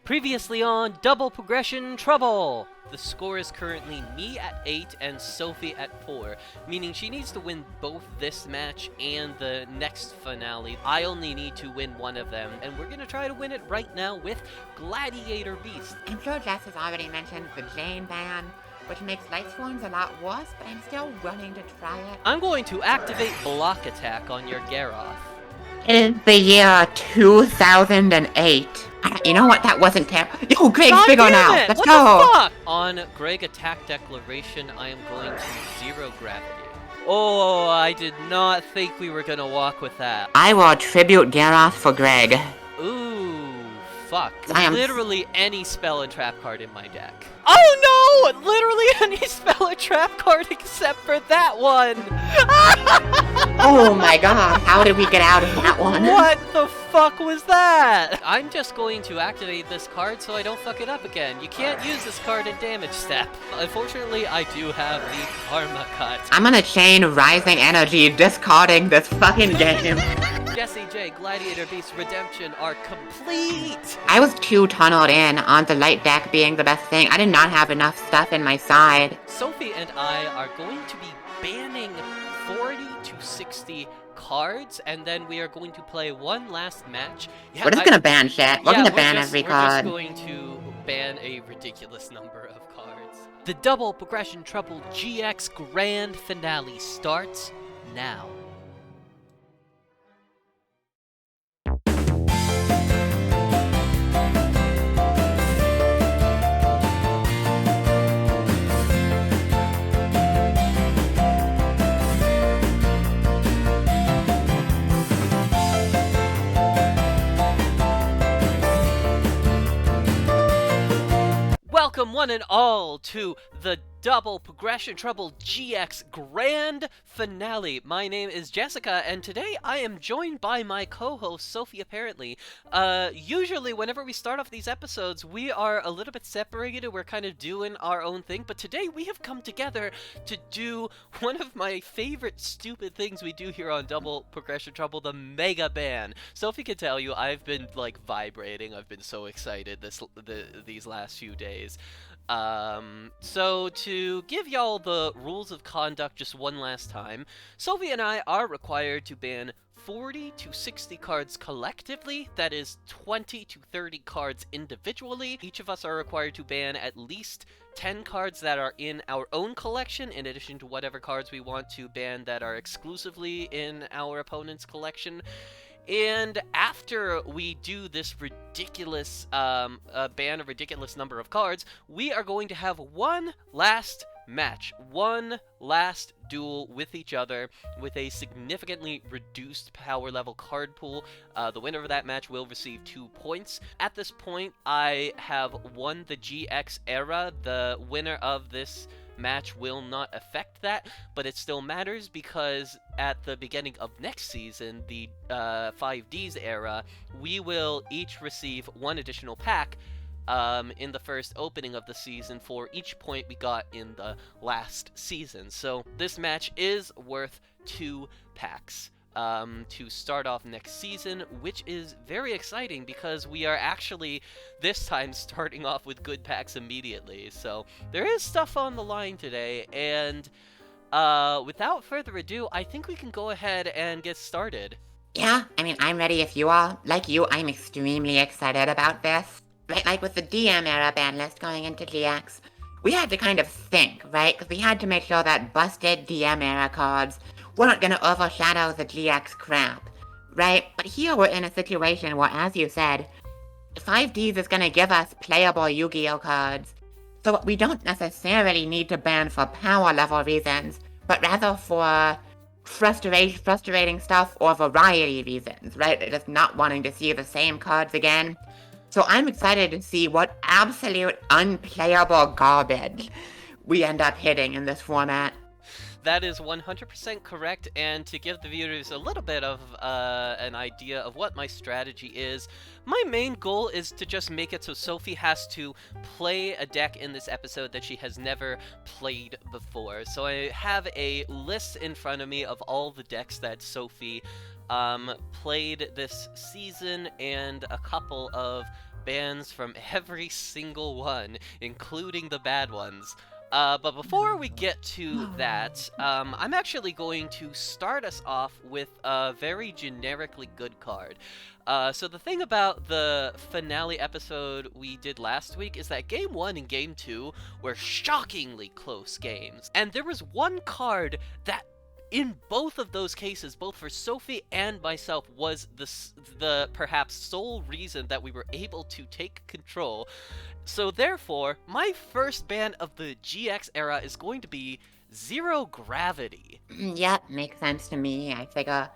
Previously on Double Progression Trouble! The score is currently me at 8 and Sophie at 4, meaning she needs to win both this match and the next finale. I only need to win one of them, and we're gonna try to win it right now with Gladiator Beast. I'm sure Jess has already mentioned the Jane ban, which makes light swarms a lot worse, but I'm still willing to try it. I'm going to activate Block Attack on your Garoth. It is the year 2008. You know what? That wasn't terrible. Yo, Greg's bigger now. Let's go. What the fuck? On Greg Attack Declaration, I am going to zero gravity. Oh, I did not think we were gonna walk with that. I will tribute Garoth for Greg. Ooh, fuck. I am literally any spell and trap card in my deck. Oh no! Literally any spell and trap card except for that one! Oh my god, how did we get out of that one? What the fuck was that? I'm just going to activate this card so I don't fuck it up again. You can't use this card in damage step. Unfortunately, I do have the Karma Cut. I'm gonna chain Rising Energy, discarding this fucking game. Jesse J, Gladiator Beast Redemption are complete! I was too tunneled in on the light deck being the best thing. I did not have enough stuff in my side. Sophie and I are going to be banning 40 to 60 cards, and then we are going to play one last match. Yeah, We're just gonna ban shit. We're gonna ban every card. We're just going to ban a ridiculous number of cards. The Double Progression Trouble GX Grand Finale starts now. Welcome one and all to the Double Progression Trouble GX Grand Finale. My name is Jessica, and today I am joined by my co-host, Sophie, apparently. Usually, whenever we start off these episodes, we are a little bit separated. We're kind of doing our own thing, but today we have come together to do one of my favorite stupid things we do here on Double Progression Trouble, the Mega Ban. Sophie can tell you, I've been, like, vibrating. I've been so excited these last few days. So to give y'all the rules of conduct just one last time, Sophie and I are required to ban 40 to 60 cards collectively, that is 20 to 30 cards individually. Each of us are required to ban at least 10 cards that are in our own collection, in addition to whatever cards we want to ban that are exclusively in our opponent's collection. And after we do this ridiculous ban a ridiculous number of cards, we are going to have one last match, one last duel with each other with a significantly reduced power level card pool. The winner of that match will receive 2 points. At this point, I have won the GX era. The winner of this match will not affect that, but it still matters because at the beginning of next season, the 5Ds era, we will each receive 1 additional pack in the first opening of the season for each point we got in the last season. So this match is worth 2 packs to start off next season, which is very exciting because we are actually this time starting off with good packs immediately. So there is stuff on the line today, and without further ado, I think we can go ahead and get started. Yeah, I mean, I'm ready if you are. Like you, I'm extremely excited about this. Right, like with the DM era ban list going into GX, we had to kind of think, right? Because we had to make sure that busted DM era cards weren't going to overshadow the GX crap, right? But here we're in a situation where, as you said, 5Ds is going to give us playable Yu-Gi-Oh cards. So we don't necessarily need to ban for power level reasons, but rather for frustrating stuff or variety reasons, right? Just not wanting to see the same cards again. So I'm excited to see what absolute unplayable garbage we end up hitting in this format. That is 100% correct, and to give the viewers a little bit of an idea of what my strategy is, my main goal is to just make it so Sophie has to play a deck in this episode that she has never played before. So I have a list in front of me of all the decks that Sophie played this season, and a couple of bans from every single one, including the bad ones. But before we get to that, I'm actually going to start us off with a very generically good card. So the thing about the finale episode we did last week is that Game 1 and Game 2 were shockingly close games. And there was one card that in both of those cases, both for Sophie and myself, was the perhaps sole reason that we were able to take control. So therefore, my first ban of the GX era is going to be Zero Gravity. Yep, makes sense to me. I figure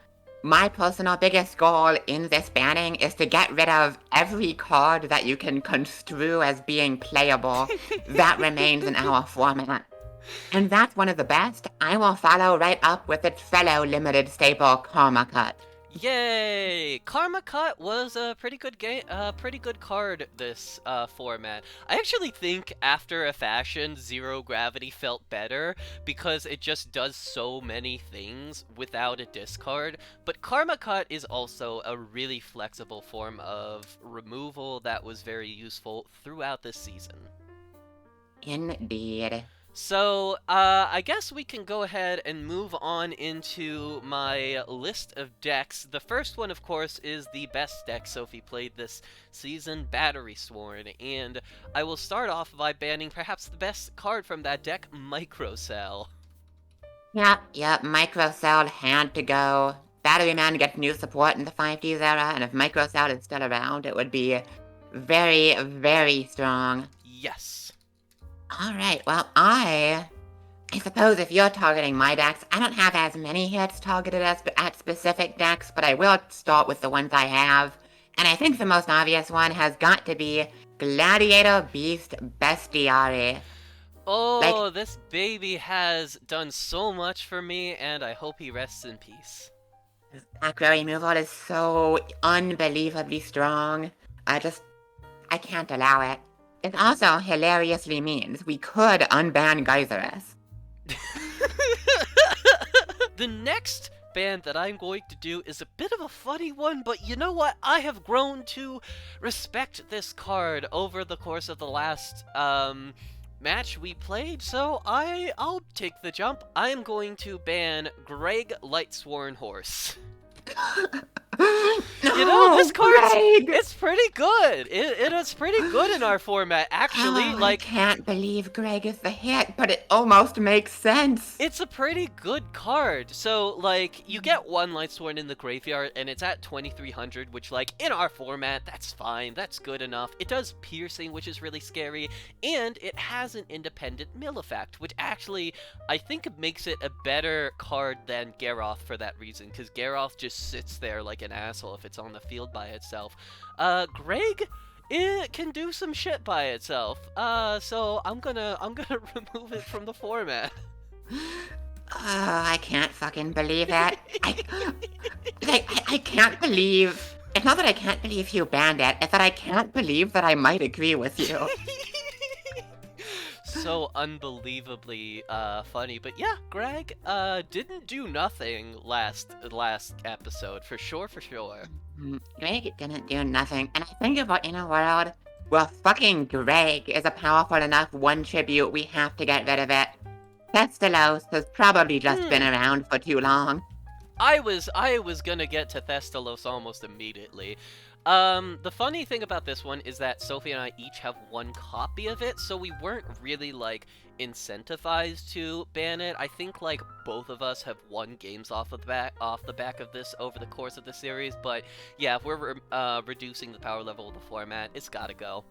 my personal biggest goal in this banning is to get rid of every card that you can construe as being playable that remains in our format. And that's one of the best. I will follow right up with its fellow limited staple, Karma Cut. Yay! Karma Cut was a pretty good game, pretty good card this format. I actually think, after a fashion, Zero Gravity felt better because it just does so many things without a discard. But Karma Cut is also a really flexible form of removal that was very useful throughout this season. Indeed. So, I guess we can go ahead and move on into my list of decks. The first one, of course, is the best deck Sophie played this season, Battery Sworn, and I will start off by banning perhaps the best card from that deck, Microcell. Yep, Microcell had to go. Battery Man gets new support in the 5Ds era, and if Microcell is still around, it would be very, very strong. Yes. Alright, well, I suppose if you're targeting my decks, I don't have as many hits targeted at specific decks, but I will start with the ones I have. And I think the most obvious one has got to be Gladiator Beast Bestiary. Oh, this baby has done so much for me, and I hope he rests in peace. Macro removal is so unbelievably strong. I can't allow it. It also hilariously means we could unban Geysirus. The next ban that I'm going to do is a bit of a funny one, but you know what? I have grown to respect this card over the course of the last match we played, so I'll take the jump. I am going to ban Greg Lightsworn Horse. You know, this card, it's pretty good. It is pretty good in our format, actually. I can't believe Greg is the hit, but it almost makes sense. It's a pretty good card. So, you get one Lightsworn in the graveyard, and it's at 2300, which, in our format, that's fine. That's good enough. It does piercing, which is really scary, and it has an independent mill effect, which actually, I think makes it a better card than Garroth for that reason, because Garroth just sits there like an asshole if it's on the field by itself. Greg, it can do some shit by itself. So I'm gonna remove it from the format. I can't fucking believe that. I can't believe. It's not that I can't believe you banned it. It's that I can't believe that I might agree with you. So unbelievably funny, but yeah, Greg didn't do nothing last episode for sure. Greg didn't do nothing, and I think if we're in a world where fucking Greg is a powerful enough one tribute, we have to get rid of it. Thestalos has probably just been around for too long. I was gonna get to Thestalos almost immediately. The funny thing about this one is that Sophie and I each have one copy of it, so we weren't really, incentivized to ban it. I think, both of us have won games off the back of this over the course of the series, but yeah, if we're reducing the power level of the format, it's gotta go.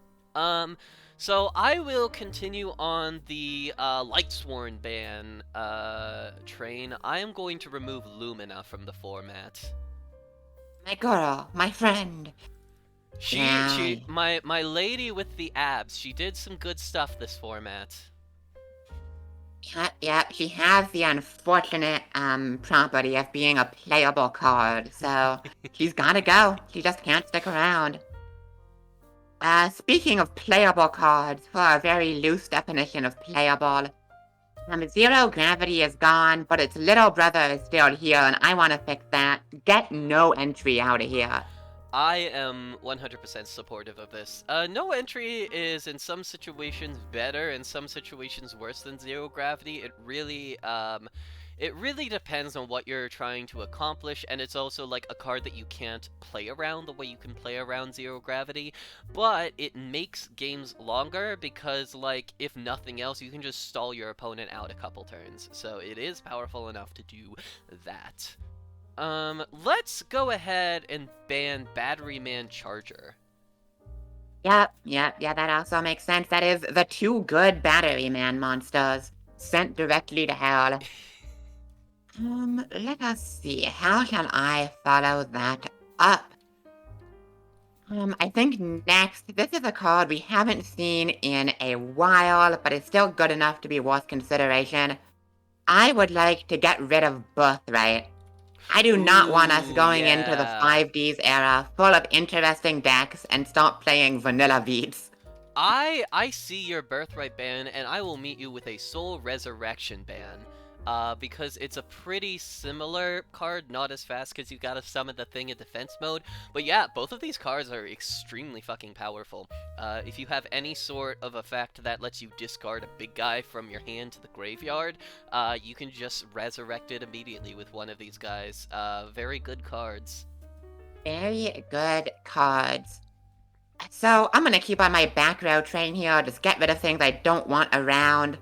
So I will continue on the Lightsworn ban train. I am going to remove Lumina from the format. My girl, my friend. My lady with the abs, she did some good stuff this format. Yep, she has the unfortunate property of being a playable card, so she's gotta go. She just can't stick around. Speaking of playable cards, for a very loose definition of playable, Zero Gravity is gone, but its little brother is still here, and I want to fix that. Get no entry out of here. I am 100% supportive of this. No entry is in some situations better, in some situations worse than zero gravity. It really depends on what you're trying to accomplish, and it's also like a card that you can't play around the way you can play around zero gravity. But it makes games longer because, like, if nothing else, you can just stall your opponent out a couple turns. So it is powerful enough to do that. Let's go ahead and ban Battery Man Charger. Yep, yeah, that also makes sense. That is the two good Battery Man monsters sent directly to hell. Let us see. How shall I follow that up? I think next, this is a card we haven't seen in a while, but it's still good enough to be worth consideration. I would like to get rid of Birthright. I do not want us Ooh, going into the yeah. 5Ds era full of interesting decks and start playing vanilla beats. I see your Birthright ban, and I will meet you with a Soul Resurrection ban. Because it's a pretty similar card, not as fast because you gotta summon the thing in defense mode. But yeah, both of these cards are extremely fucking powerful. If you have any sort of effect that lets you discard a big guy from your hand to the graveyard, you can just resurrect it immediately with one of these guys. Very good cards. Very good cards. So I'm gonna keep on my back row train here, just get rid of things I don't want around.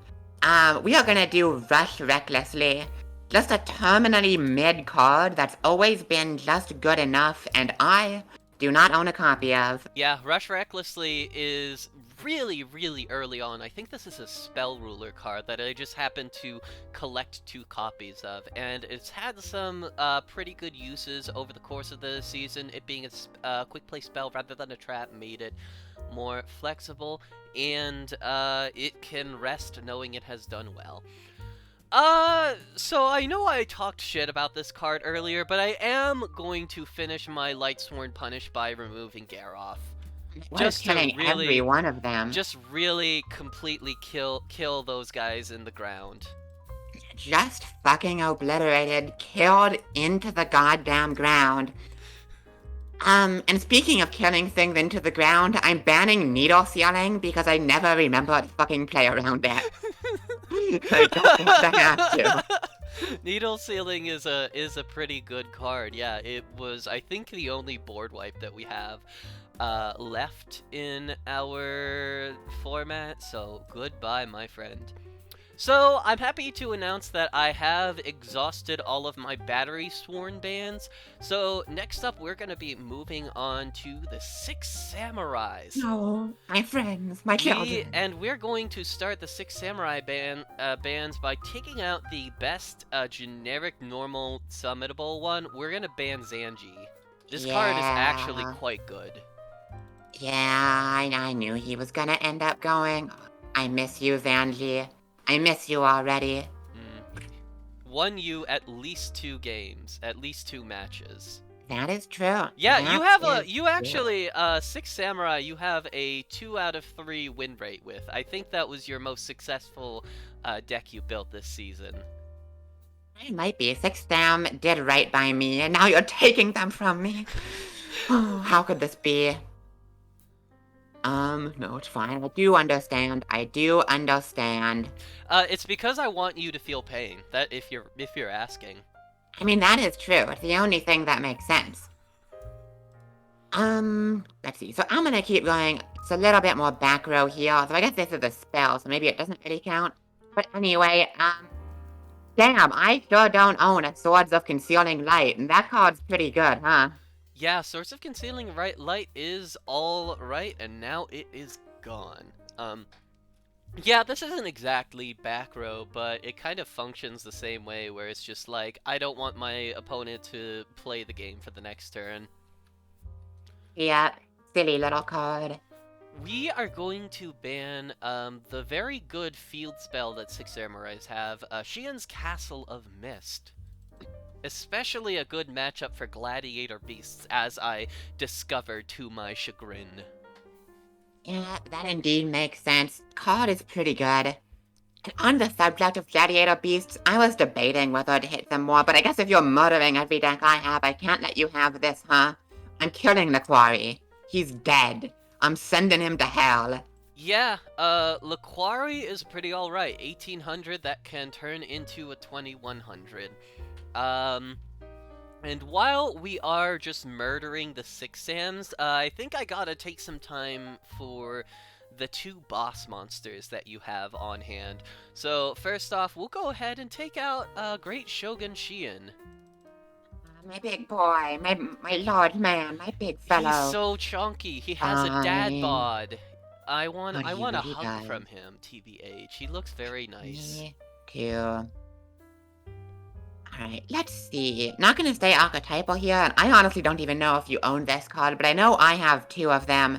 We are gonna do Rush Recklessly. Just a terminally mid card that's always been just good enough, and I do not own a copy of. Yeah, Rush Recklessly is really, really early on. I think this is a Spell Ruler card that I just happened to collect 2 copies of, and it's had some pretty good uses over the course of the season. It being a quick play spell rather than a trap made it more flexible, and it can rest knowing it has done well. So I know I talked shit about this card earlier, but I am going to finish my Lightsworn Punish by removing Garoth. What is killing every one of them? Just really completely kill those guys in the ground. Just fucking obliterated, killed into the goddamn ground. And speaking of killing things into the ground, I'm banning Needle Sealing because I never remember to fucking play around it. I don't want to have to. Needle Sealing is a pretty good card. Yeah, it was, I think, the only board wipe that we have left in our format, so goodbye, my friend. So, I'm happy to announce that I have exhausted all of my Battery Sworn bans. So, next up, we're going to be moving on to the 6 Samurais. No, my friends, my children. We're going to start the 6 Samurai bans by taking out the best generic normal summonable one. We're going to ban Zanji. This card is actually quite good. Yeah, I knew he was gonna end up going. I miss you, Zanji. I miss you already. Won you at least 2 games, at least 2 matches. That is true. Yeah, you actually, 6 Samurai, you have a 2 out of 3 win rate with. I think that was your most successful deck you built this season. It might be. 6 Sam did right by me, and now you're taking them from me. Oh, how could this be? No, it's fine. I do understand. It's because I want you to feel pain. That if you're asking. I mean, that is true. It's the only thing that makes sense. Let's see. So I'm gonna keep going. It's a little bit more back row here. So I guess this is a spell, so maybe it doesn't really count. But anyway, damn, I sure don't own a Swords of Concealing Light, and that card's pretty good, huh? Yeah, Swords of Concealing Light is all right, and now it is gone. Yeah, this isn't exactly back row, but it kind of functions the same way, where it's just like, I don't want my opponent to play the game for the next turn. Yeah, silly little card. We are going to ban the very good field spell that 6 Samurais have, Xian's Castle of Mist. Especially a good matchup for gladiator beasts, as I discovered to my chagrin. Yeah, that indeed makes sense. Card is pretty good. And on the subject of gladiator beasts, I was debating whether to hit them more, but I guess if you're murdering every deck I have, I can't let you have this, huh? I'm killing the quarry. He's dead. I'm sending him to hell. Yeah, Laquari is pretty alright. 1800 that can turn into a 2100. Um, and while we are just murdering the Six Sams, I think I gotta take some time for the two boss monsters that you have on hand. So, first off, we'll go ahead and take out Great Shogun Shion. My big boy, my large man, my big fellow. He's so chunky. He has a dad bod. I want Oh, he a really hug does. from him, TBH. He looks very nice. Me too. Alright, let's see. Not gonna stay archetypal here, and I honestly don't even know if you own this card, but I know I have two of them.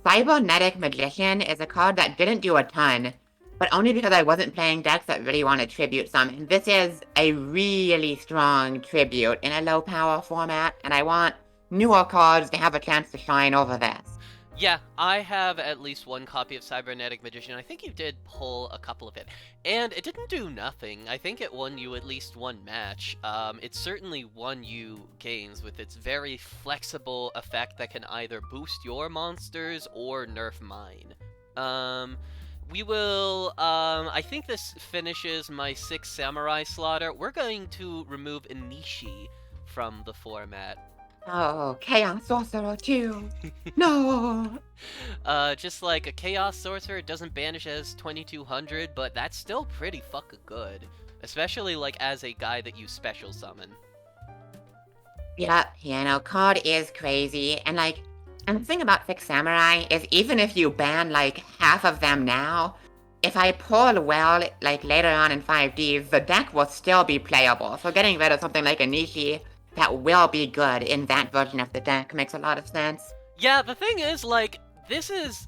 Cybernetic Magician is a card that didn't do a ton, but only because I wasn't playing decks that really want to tribute some. And this is a really strong tribute in a low power format, and I want newer cards to have a chance to shine over this. Yeah, I have at least one copy of Cybernetic Magician. I think you did pull a couple of it. And it didn't do nothing. I think it won you at least one match. It certainly won you games with its very flexible effect that can either boost your monsters or nerf mine. We will, I think this finishes my 6 Samurai Slaughter. We're going to remove Inishi from the format. Oh, Chaos Sorcerer too. No. Just like a Chaos Sorcerer doesn't banish as 2200, but that's still pretty fucking good. Especially like as a guy that you special summon. Yeah, card is crazy, and the thing about Six Samurai is even if you ban like half of them now, if I pull well, like later on in 5Ds, the deck will still be playable. So getting rid of something like Anishi that will be good in that version of the deck makes a lot of sense. Yeah, the thing is, like, this has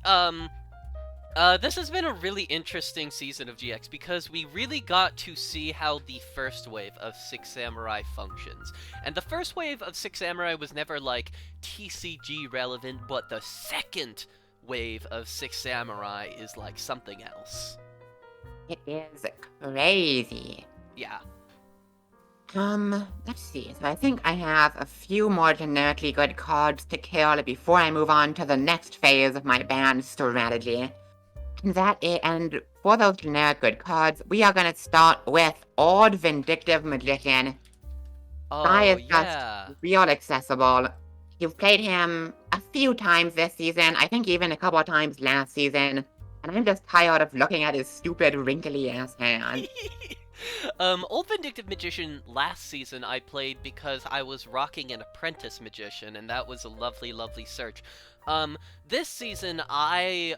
been a really interesting season of GX because we really got to see how the first wave of Six Samurai functions. And the first wave of Six Samurai was never, like, TCG relevant, but the second wave of Six Samurai is, like, something else. It is crazy. Yeah. Let's see. So I think I have a few more generically good cards to kill before I move on to the next phase of my ban strategy. And for those generic good cards, we are gonna start with Old Vindictive Magician. Oh, Guy is yeah. just real accessible. You've played him a few times this season, I think even a couple of times last season, and I'm just tired of looking at his stupid wrinkly ass hand. Old Vindictive Magician last season I played because I was rocking an Apprentice Magician, and that was a lovely, lovely search. This season I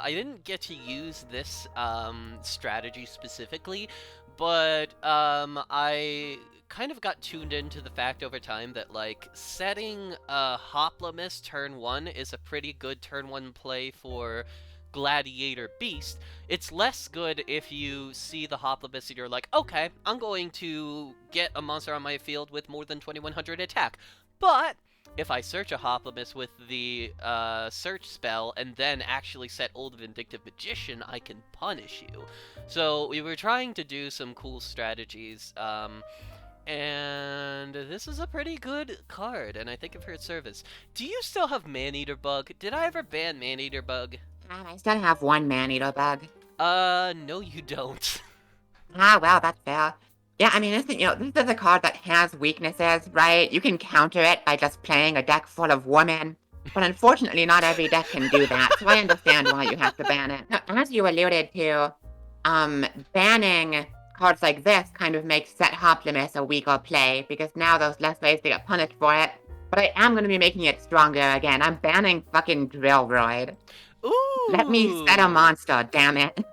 didn't get to use this, strategy specifically, but, I kind of got tuned into the fact over time that, like, setting, Hoplomys turn 1 is a pretty good turn 1 play for Gladiator Beast. It's less good if you see the Hoplomys and you're like, okay, I'm going to get a monster on my field with more than 2100 attack. But if I search a Hoplomys with the search spell and then actually set Old Vindictive Magician, I can punish you. So we were trying to do some cool strategies, and this is a pretty good card, and I thank it for its service. Do you still have Maneater Bug? Did I ever ban Maneater Bug? I still have one Maneater Bug. No you don't. Ah, well, that's fair. Yeah, I mean, this is a card that has weaknesses, right? You can counter it by just playing a deck full of women. But unfortunately, not every deck can do that, so I understand why you have to ban it. Now, as you alluded to, banning cards like this kind of makes Set Hoplomys a weaker play, because now there's less ways to get punished for it. But I am going to be making it stronger again. I'm banning fucking Drillroid. Ooh! Let me set a monster, damn it.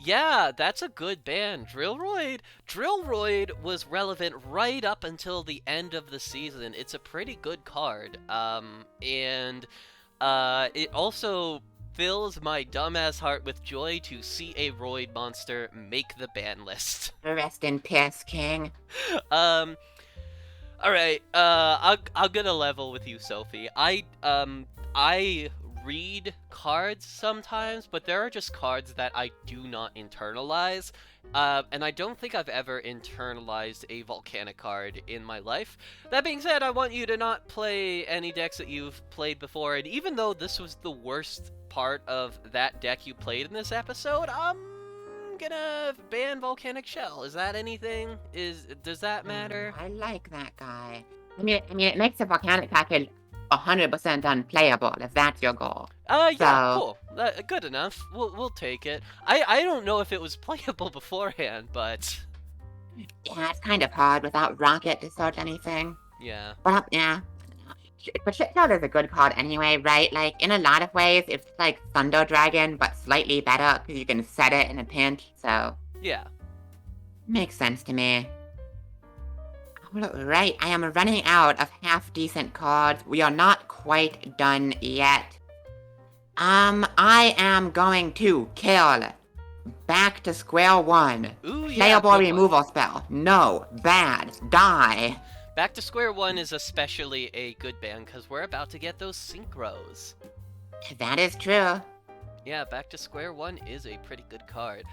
Yeah, that's a good ban. Drillroid was relevant right up until the end of the season. It's a pretty good card. And it also fills my dumbass heart with joy to see a Roid monster make the ban list. Rest in piss, King. Alright, I'm gonna level with you, Sophie. I read cards sometimes, but there are just cards that I do not internalize. And I don't think I've ever internalized a volcanic card in my life. That being said, I want you to not play any decks that you've played before, and even though this was the worst part of that deck you played in this episode, I'm gonna ban Volcanic Shell. Is that anything? Does that matter? I like that guy. I mean, it makes the volcanic package 100% unplayable if that's your goal. Yeah, So, cool. Good enough. We'll take it. I don't know if it was playable beforehand, but yeah, it's kind of hard without Rocket to sort anything. yeah. Well, yeah. But Shipshot is a good card anyway, right? Like, in a lot of ways, it's like Thunder Dragon, but slightly better, because you can set it in a pinch, so... Yeah. Makes sense to me. Right, I am running out of half-decent cards. We are not quite done yet. I am going to kill. Back to square one. Ooh, yeah, Playable good one. removal spell. No. Bad. Die. Back to Square One is especially a good ban, because we're about to get those synchros. That is true. Yeah, Back to Square One is a pretty good card.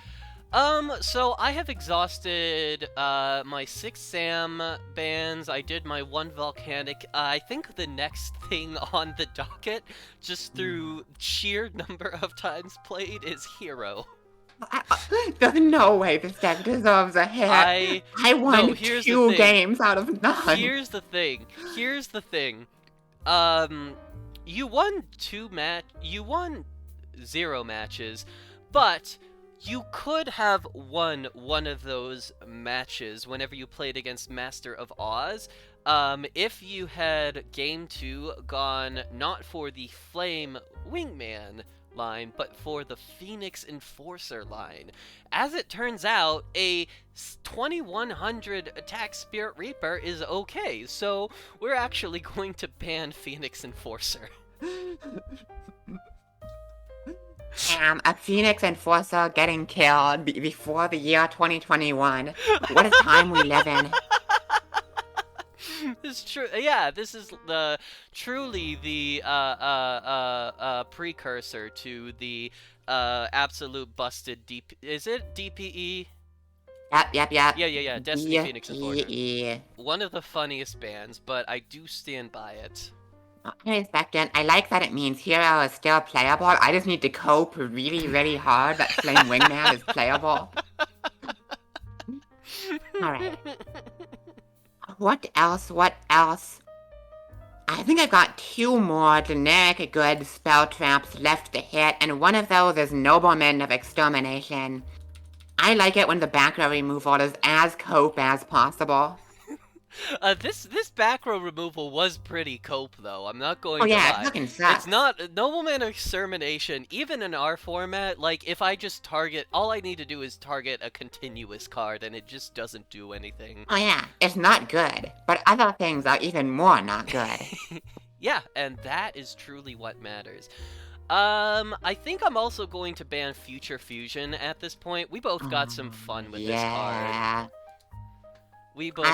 So I have exhausted my 6 Sam bans. I did my 1 volcanic. I think the next thing on the docket, just through sheer number of times played, is Hero. There's no way this deck deserves a hit. I won 2 games out of 9. Here's the thing. You won 0 matches, but you could have won one of those matches whenever you played against Master of Oz, if you had Game 2 gone not for the Flame Wingman line, but for the Phoenix Enforcer line. As it turns out, a 2100 attack Spirit Reaper is okay, so we're actually going to ban Phoenix Enforcer. Damn, a Phoenix Enforcer getting killed before the year 2021. What a time we live in. This is true. Yeah, this is truly the precursor to the absolute busted DP. Is it DPE? Yep. Yeah. Destiny Phoenix Enforcer. One of the funniest bands, but I do stand by it. I respect it. I like that it means Hero is still playable. I just need to cope really, really hard that Flame Wingman is playable. Alright. What else? I think I've got 2 more generic good spell traps left to hit, and one of those is Nobleman of Extermination. I like it when the back row removal is as cope as possible. This back row removal was pretty cope, though. I'm not going to lie. It fucking sucks. It's not Nobleman of Extermination. Even in our format, like if I just target, all I need to do is target a continuous card, and it just doesn't do anything. Oh yeah, it's not good, but other things are even more not good. Yeah, and that is truly what matters. I think I'm also going to ban Future Fusion at this point. We both got some fun with this card. We both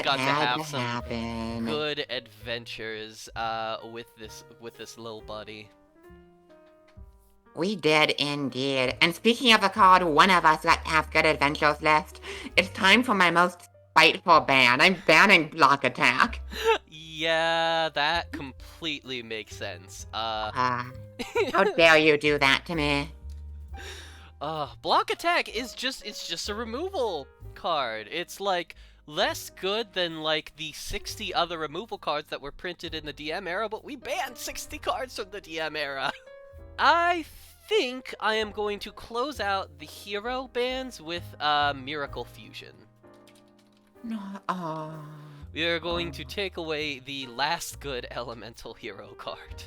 got to have some good adventures with this little buddy. We did indeed. And speaking of a card one of us got to have good adventures list, it's time for my most spiteful ban. I'm banning Block Attack. Yeah, that completely makes sense. How dare you do that to me? Block Attack is just a removal card. It's like less good than like the 60 other removal cards that were printed in the DM era, but we banned 60 cards from the DM era. I think I am going to close out the hero bans with Miracle Fusion. We are going to take away the last good elemental hero card.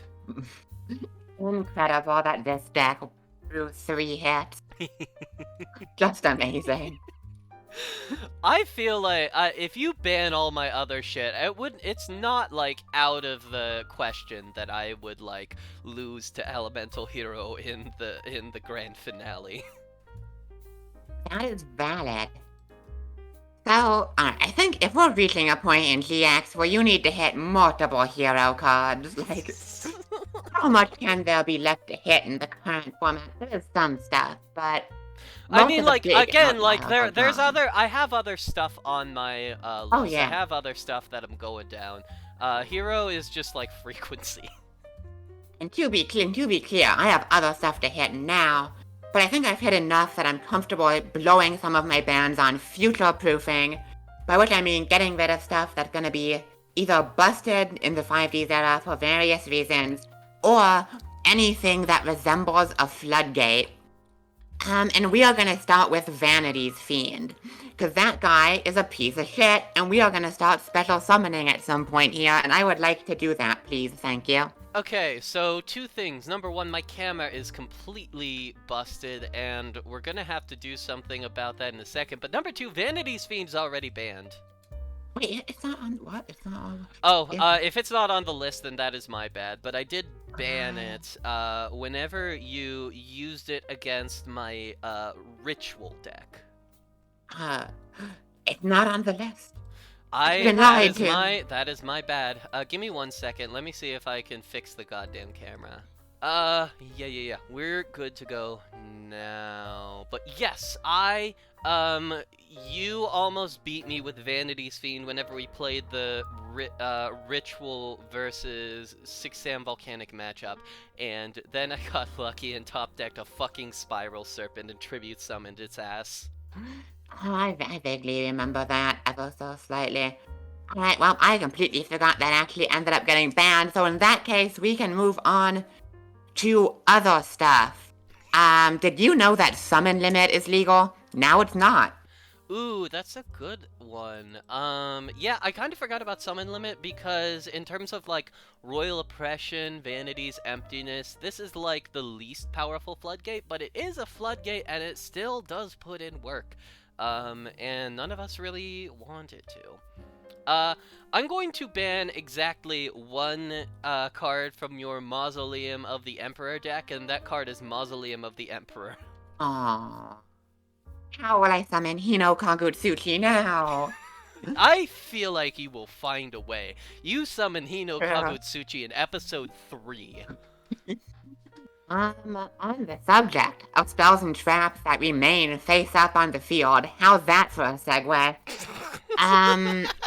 Incredible that this deck threw 3 hits. Just amazing. I feel like if you ban all my other shit, it's not like out of the question that I would like lose to elemental hero in the grand finale. That is valid. So, I think if we're reaching a point in GX where you need to hit multiple hero cards, like... How much can there be left to hit in the current format? There is some stuff, but I most mean, of the like, big again, like, outliers are there's gone. other, I have other stuff on my, Oh list. I yeah. have other stuff that I'm going down. Hero is just, like, frequency. And to be clear, I have other stuff to hit now, but I think I've hit enough that I'm comfortable blowing some of my bands on future-proofing, by which I mean getting rid of stuff that's gonna be either busted in the 5Ds era for various reasons, or anything that resembles a floodgate. And we are gonna start with Vanity's Fiend, because that guy is a piece of shit, and we are gonna start special summoning at some point here, and I would like to do that, please, thank you. Okay, so two things. Number one, my camera is completely busted, and we're gonna have to do something about that in a second. But number two, Vanity's Fiend's already banned. Wait, it's not on what? It's not on. Oh, Yeah. if it's not on the list, then that is my bad. But I did ban it whenever you used it against my ritual deck. Uh, it's not on the list. That is my bad. Give me 1 second. Let me see if I can fix the goddamn camera. Yeah. We're good to go now. But yes, you almost beat me with Vanity's Fiend whenever we played the Ritual versus 6-Sam Volcanic matchup, and then I got lucky and top decked a fucking Spiral Serpent and Tribute summoned its ass. I vaguely remember that ever so slightly. Alright, well, I completely forgot that actually ended up getting banned, so in that case, we can move on to other stuff. Did you know that summon limit is legal? Now it's not. Ooh, that's a good one. Yeah, I kind of forgot about Summon Limit because in terms of, like, Royal Oppression, Vanity's Emptiness, this is, like, the least powerful floodgate, but it is a floodgate and it still does put in work. And none of us really want it to. I'm going to ban exactly one, card from your Mausoleum of the Emperor deck, and that card is Mausoleum of the Emperor. Aww. How will I summon Hino Kagutsuchi now? I feel like you will find a way. You summon Hino Kagutsuchi in episode 3. On the subject of spells and traps that remain face up on the field, how's that for a segue?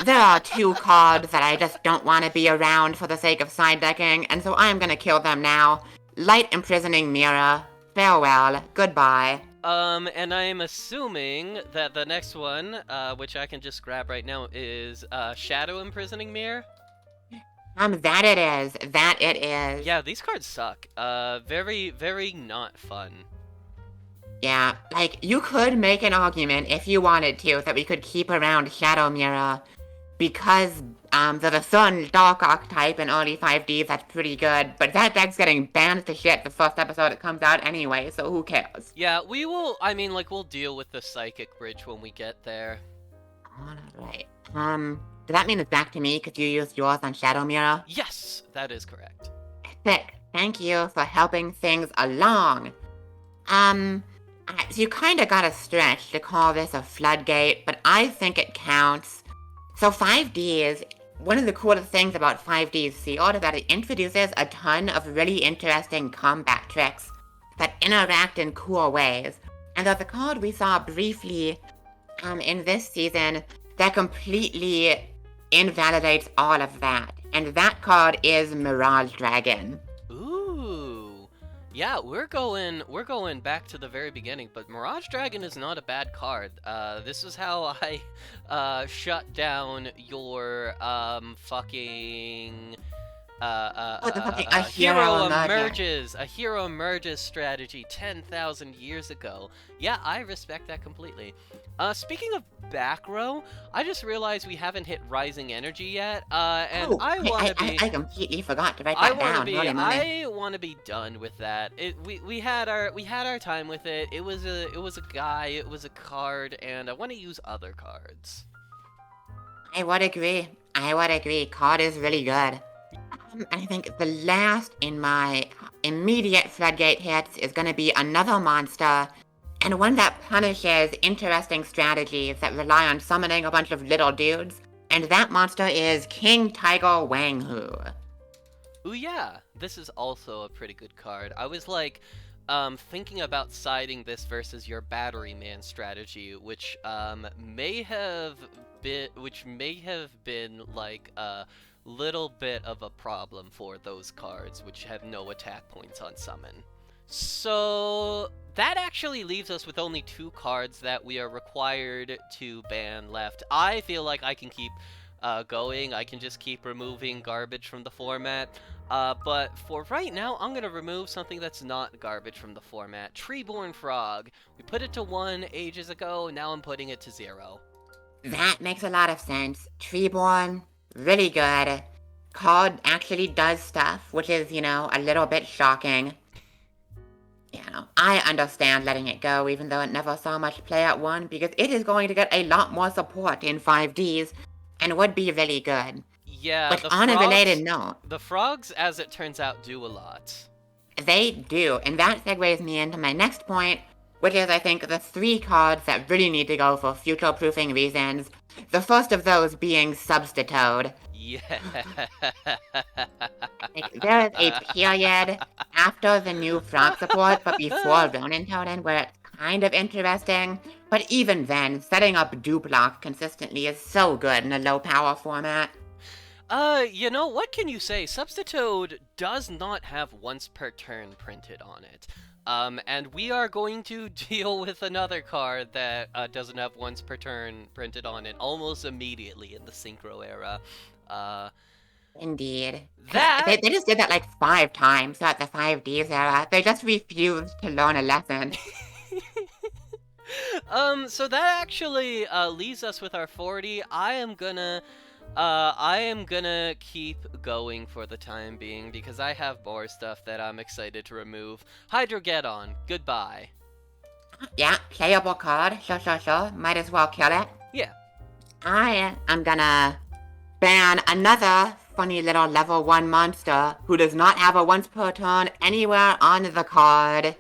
There are two cards that I just don't want to be around for the sake of side decking, and so I'm gonna kill them now. Light Imprisoning Mirror, farewell, goodbye. And I'm assuming that the next one, which I can just grab right now, is, Shadow Imprisoning Mirror? That it is. Yeah, these cards suck. Very, very not fun. Yeah, like, you could make an argument, if you wanted to, that we could keep around Shadow Mirror, because, there's a certain Dark archetype in early 5Ds that's pretty good, but that deck's getting banned to shit the first episode it comes out anyway, so who cares? Yeah, we'll deal with the Psychic Bridge when we get there. Alright, does that mean it's back to me because you used yours on Shadow Mirror? Yes, that is correct. Sick. Thank you for helping things along. So you kinda gotta stretch to call this a floodgate, but I think it counts. So 5Ds, one of the coolest things about 5Ds Sealed is that it introduces a ton of really interesting combat tricks that interact in cool ways. And there's a card we saw briefly in this season that completely invalidates all of that. And that card is Mirage Dragon. Ooh. Yeah, we're going back to the very beginning, but Mirage Dragon is not a bad card. This is how I shut down your fucking A hero emerges strategy 10,000 years ago. Yeah, I respect that completely. Speaking of back row, I just realized we haven't hit Rising Energy yet, and I completely forgot to write that down. I want to be done with that. We had our time with it. It was a guy, it was a card, and I want to use other cards. I would agree. Card is really good. I think the last in my immediate floodgate hits is going to be another monster, and one that punishes interesting strategies that rely on summoning a bunch of little dudes, and that monster is King Tiger Wanghu. Ooh, yeah, this is also a pretty good card. I was like, thinking about siding this versus your Battery Man strategy, which may have been like a little bit of a problem for those cards, which have no attack points on summon. So that actually leaves us with only 2 cards that we are required to ban left. I feel like I can keep going. I can just keep removing garbage from the format. But for right now, I'm going to remove something that's not garbage from the format. Treeborn Frog. We put it to 1 ages ago, now I'm putting it to 0. That makes a lot of sense. Treeborn, really good. Card actually does stuff, which is, a little bit shocking. I understand letting it go, even though it never saw much play at 1, because it is going to get a lot more support in 5Ds, and would be really good. Yeah, But on a related note, the frogs, as it turns out, do a lot. They do, and that segues me into my next point, which is, I think, the 3 cards that really need to go for future-proofing reasons. The first of those being Substitute. Yeah. There is a period after the new frog support, but before Ronin Totem, where it's kind of interesting. But even then, setting up Duplock consistently is so good in a low-power format. What can you say? Substitute does not have once per turn printed on it. And we are going to deal with another card that doesn't have once per turn printed on it almost immediately in the Synchro era. Indeed. That... They just did that like 5 times throughout the 5Ds era. They just refused to learn a lesson. So that actually leaves us with our 40. I am gonna keep going for the time being because I have more stuff that I'm excited to remove. Hydrogeddon, goodbye. Yeah, playable card. Sure. Might as well kill it. Yeah. I am gonna ban another funny little level 1 monster who does not have a once per turn anywhere on the card.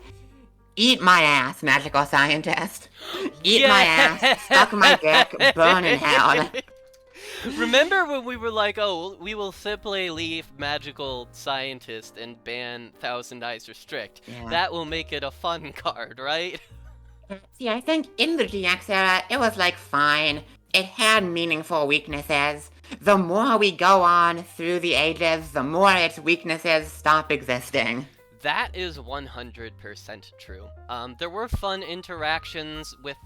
Eat my ass, magical scientist. Eat my ass, suck my dick, burn in hell. Remember when we were like, oh, we will simply leave Magical Scientist and ban Thousand Eyes Restrict. Yeah. That will make it a fun card, right? See, I think in the GX era, it was like fine. It had meaningful weaknesses. The more we go on through the ages, the more its weaknesses stop existing. That is 100% true. There were fun interactions with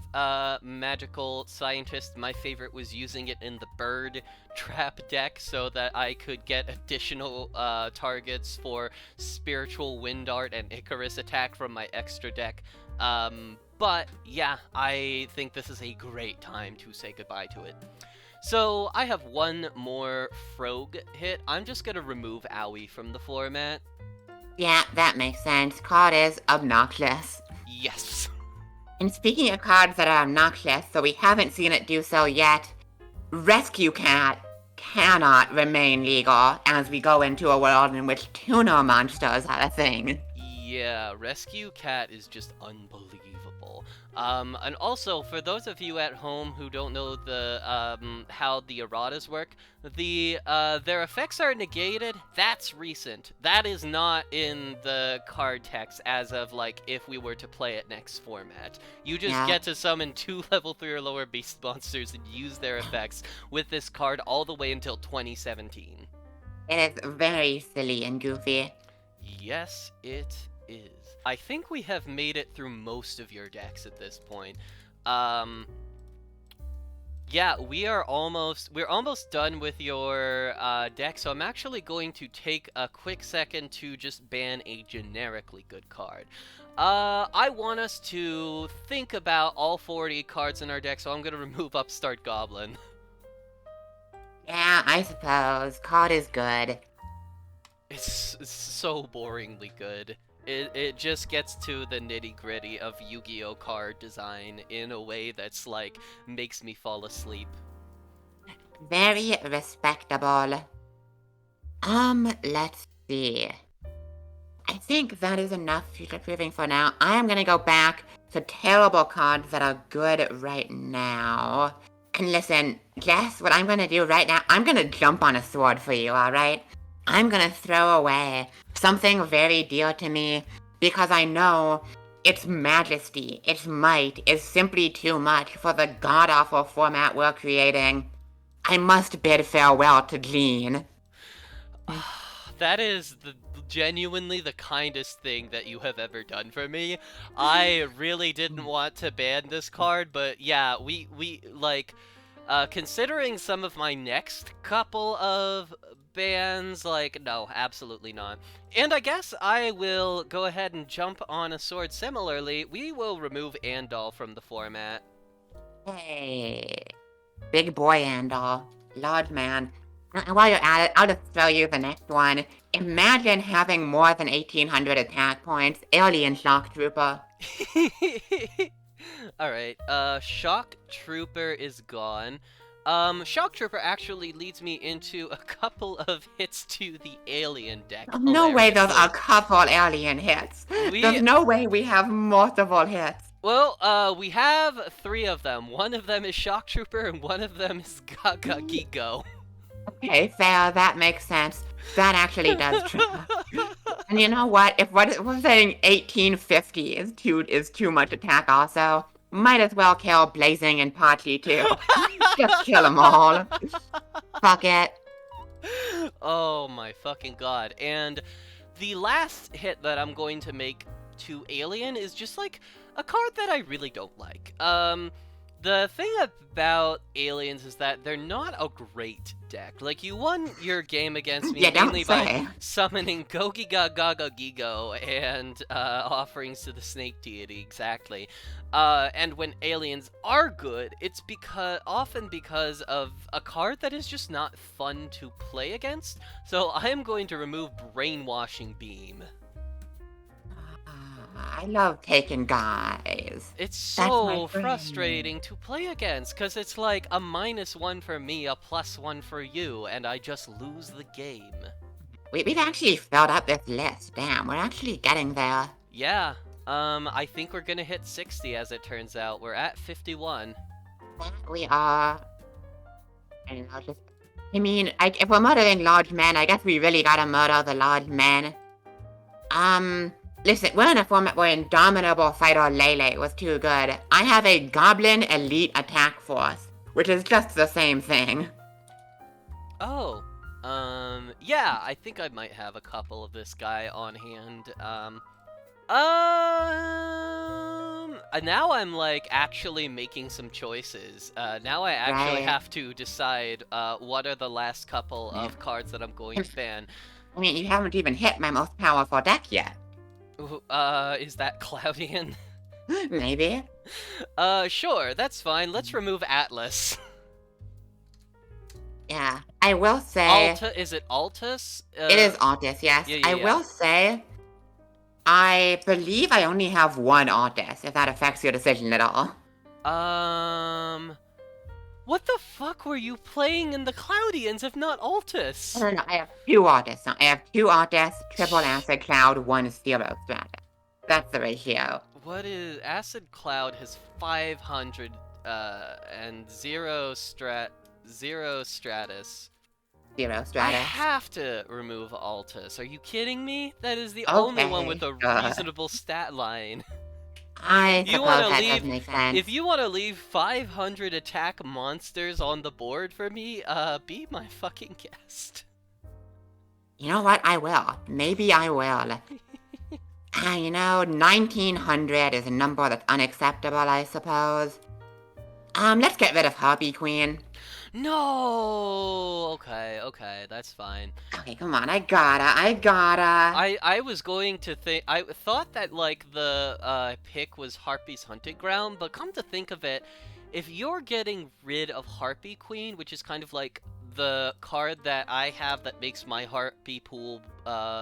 Magical Scientist. My favorite was using it in the Bird Trap deck so that I could get additional targets for Spiritual Wind Art and Icarus attack from my extra deck. But yeah, I think this is a great time to say goodbye to it. So I have one more Frog hit. I'm just gonna remove Owie from the format. Yeah, that makes sense. Card is obnoxious. Yes. And speaking of cards that are obnoxious, so we haven't seen it do so yet, Rescue Cat cannot remain legal as we go into a world in which tuner monsters are a thing. Yeah, Rescue Cat is just unbelievable. And also, for those of you at home who don't know the how the erratas work, their effects are negated. That's recent. That is not in the card text as of like if we were to play it next format. You just get to summon 2 level 3 or lower beast monsters and use their effects with this card all the way until 2017. It is very silly and goofy. Yes, it is. I think we have made it through most of your decks at this point. Yeah, we're almost done with your deck, so I'm actually going to take a quick second to just ban a generically good card. I want us to think about all 40 cards in our deck, so I'm going to remove Upstart Goblin. Yeah, I suppose. Card is good. It's so boringly good. It just gets to the nitty-gritty of Yu-Gi-Oh! Card design in a way that's like, makes me fall asleep. Very respectable. Let's see. I think that is enough future-proofing for now. I am gonna go back to terrible cards that are good right now. And listen, guess what I'm gonna do right now? I'm gonna jump on a sword for you, alright? I'm gonna throw away something very dear to me because I know its majesty, its might is simply too much for the god-awful format we're creating. I must bid farewell to Gene. That is genuinely the kindest thing that you have ever done for me. I really didn't want to ban this card, but yeah, we like considering some of my next couple of bans, like, no, absolutely not. And I guess I will go ahead and jump on a sword similarly. We will remove Andal from the format. Hey, big boy Andal, large man. While you're at it, I'll just throw you the next one. Imagine having more than 1,800 attack points, Alien Shock Trooper. Alright, Shock Trooper is gone. Shock Trooper actually leads me into a couple of hits to the Alien deck. No way there's hilariously. a couple alien hits. We- There's no way we have multiple hits. Well, we have 3 of them. One of them is Shock Trooper, and one of them is Gaga Gigo. Okay, fair, that makes sense. That actually does track. And you know what? If we're saying 1850 is too much attack also, might as well kill Blazing and Pachi too. Just kill them all. Fuck it. Oh my fucking god. And the last hit that I'm going to make to Alien is just like a card that I really don't like. The thing about Aliens is that they're not a great deck. Like, you won your game against me Yeah, don't mainly by say. summoning Gogiga Gaga Gigo and offerings to the snake deity, exactly. And when aliens are good, it's often because of a card that is just not fun to play against. So I am going to remove Brainwashing Beam. I love taking guys. It's That's my so friend. frustrating to play against, because it's like a -1 for me, a +1 for you, and I just lose the game. We've actually filled up this list. Damn, we're actually getting there. Yeah, I think we're gonna hit 60 as it turns out. We're at 51. We are. And I mean, if we're murdering large men, I guess we really gotta murder the large men. Listen, we're in a format where Indomitable Fighter Lele was too good. I have a Goblin Elite Attack Force, which is just the same thing. Oh, yeah, I think I might have a couple of this guy on hand. Now I'm like actually making some choices. Now I actually Right. have to decide what are the last couple of cards that I'm going to ban. I mean, you haven't even hit my most powerful deck yet. Is that Cloudian? Maybe. Sure, that's fine. Let's remove Atlas. Yeah. I will say... Is it Altus? It is Altus, yes. yeah, I yeah. will say... I believe I only have one Altus, if that affects your decision at all. What the fuck were you playing in the Cloudians if not Altus? No, I have two Altus. I have two Altus, triple Acid Cloud, one Zero Stratus. That's the ratio. What is Acid Cloud has 500 and zero Stratus. Zero I Stratus. have to remove Altus. Are you kidding me? That is the only one with a Okay, reasonable stat line. I You suppose wanna that leave- does make sense. If you want to leave 500 attack monsters on the board for me, be my fucking guest. You know what? I will. Maybe I will. 1900 is a number that's unacceptable, I suppose. Let's get rid of Harpy Queen. No. Okay, that's fine. Okay, come on, I gotta. I was going to think. I thought that like the pick was Harpy's hunting ground, but come to think of it, if you're getting rid of Harpy Queen, which is kind of like the card that I have that makes my Harpy pool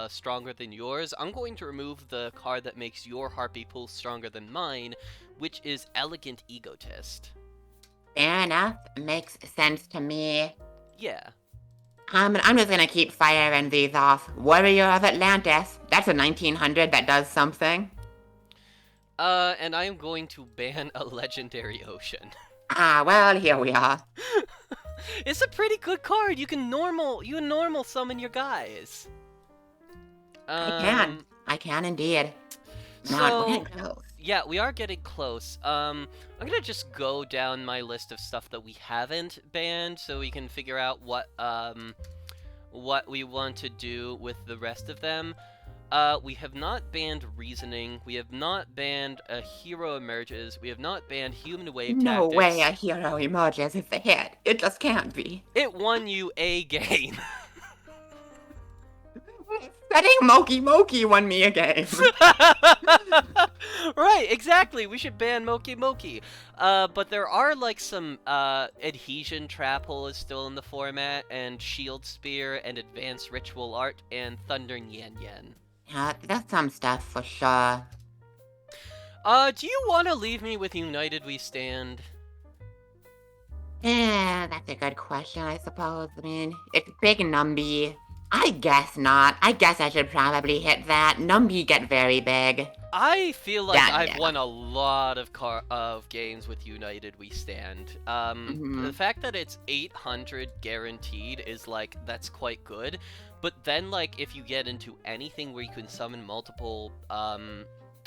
stronger than yours, I'm going to remove the card that makes your Harpy pool stronger than mine, which is Elegant Egotist. Fair enough. Makes sense to me. Yeah. I'm just gonna keep firing these off. Warrior of Atlantis. That's a 1900 that does something. And I am going to ban a Legendary Ocean. Well, here we are. It's a pretty good card. You can normal summon your guys. Um, I can indeed. Man, we're getting so close. yeah, we are getting close. I'm gonna just go down my list of stuff that we haven't banned, so we can figure out what we want to do with the rest of them. We have not banned reasoning. We have not banned a hero emerges. We have not banned human wave No way tactics. a hero emerges if a hit. It just can't be. It won you a game. Setting Moki won me a game. Right, exactly. We should ban Moki Moki. But there are like some adhesion trap hole is still in the format, and shield spear, and advanced ritual art, and thunder Nyan Yen. That's some stuff for sure. Do you want to leave me with United We Stand? Yeah, that's a good question, I suppose. I mean, it's big Numby. I guess not. I guess I should probably hit that. Numby get very big. I feel like Yeah, I've yeah. won a lot of games with United We Stand. The fact that it's 800 guaranteed is like, that's quite good. But then like if you get into anything where you can summon multiple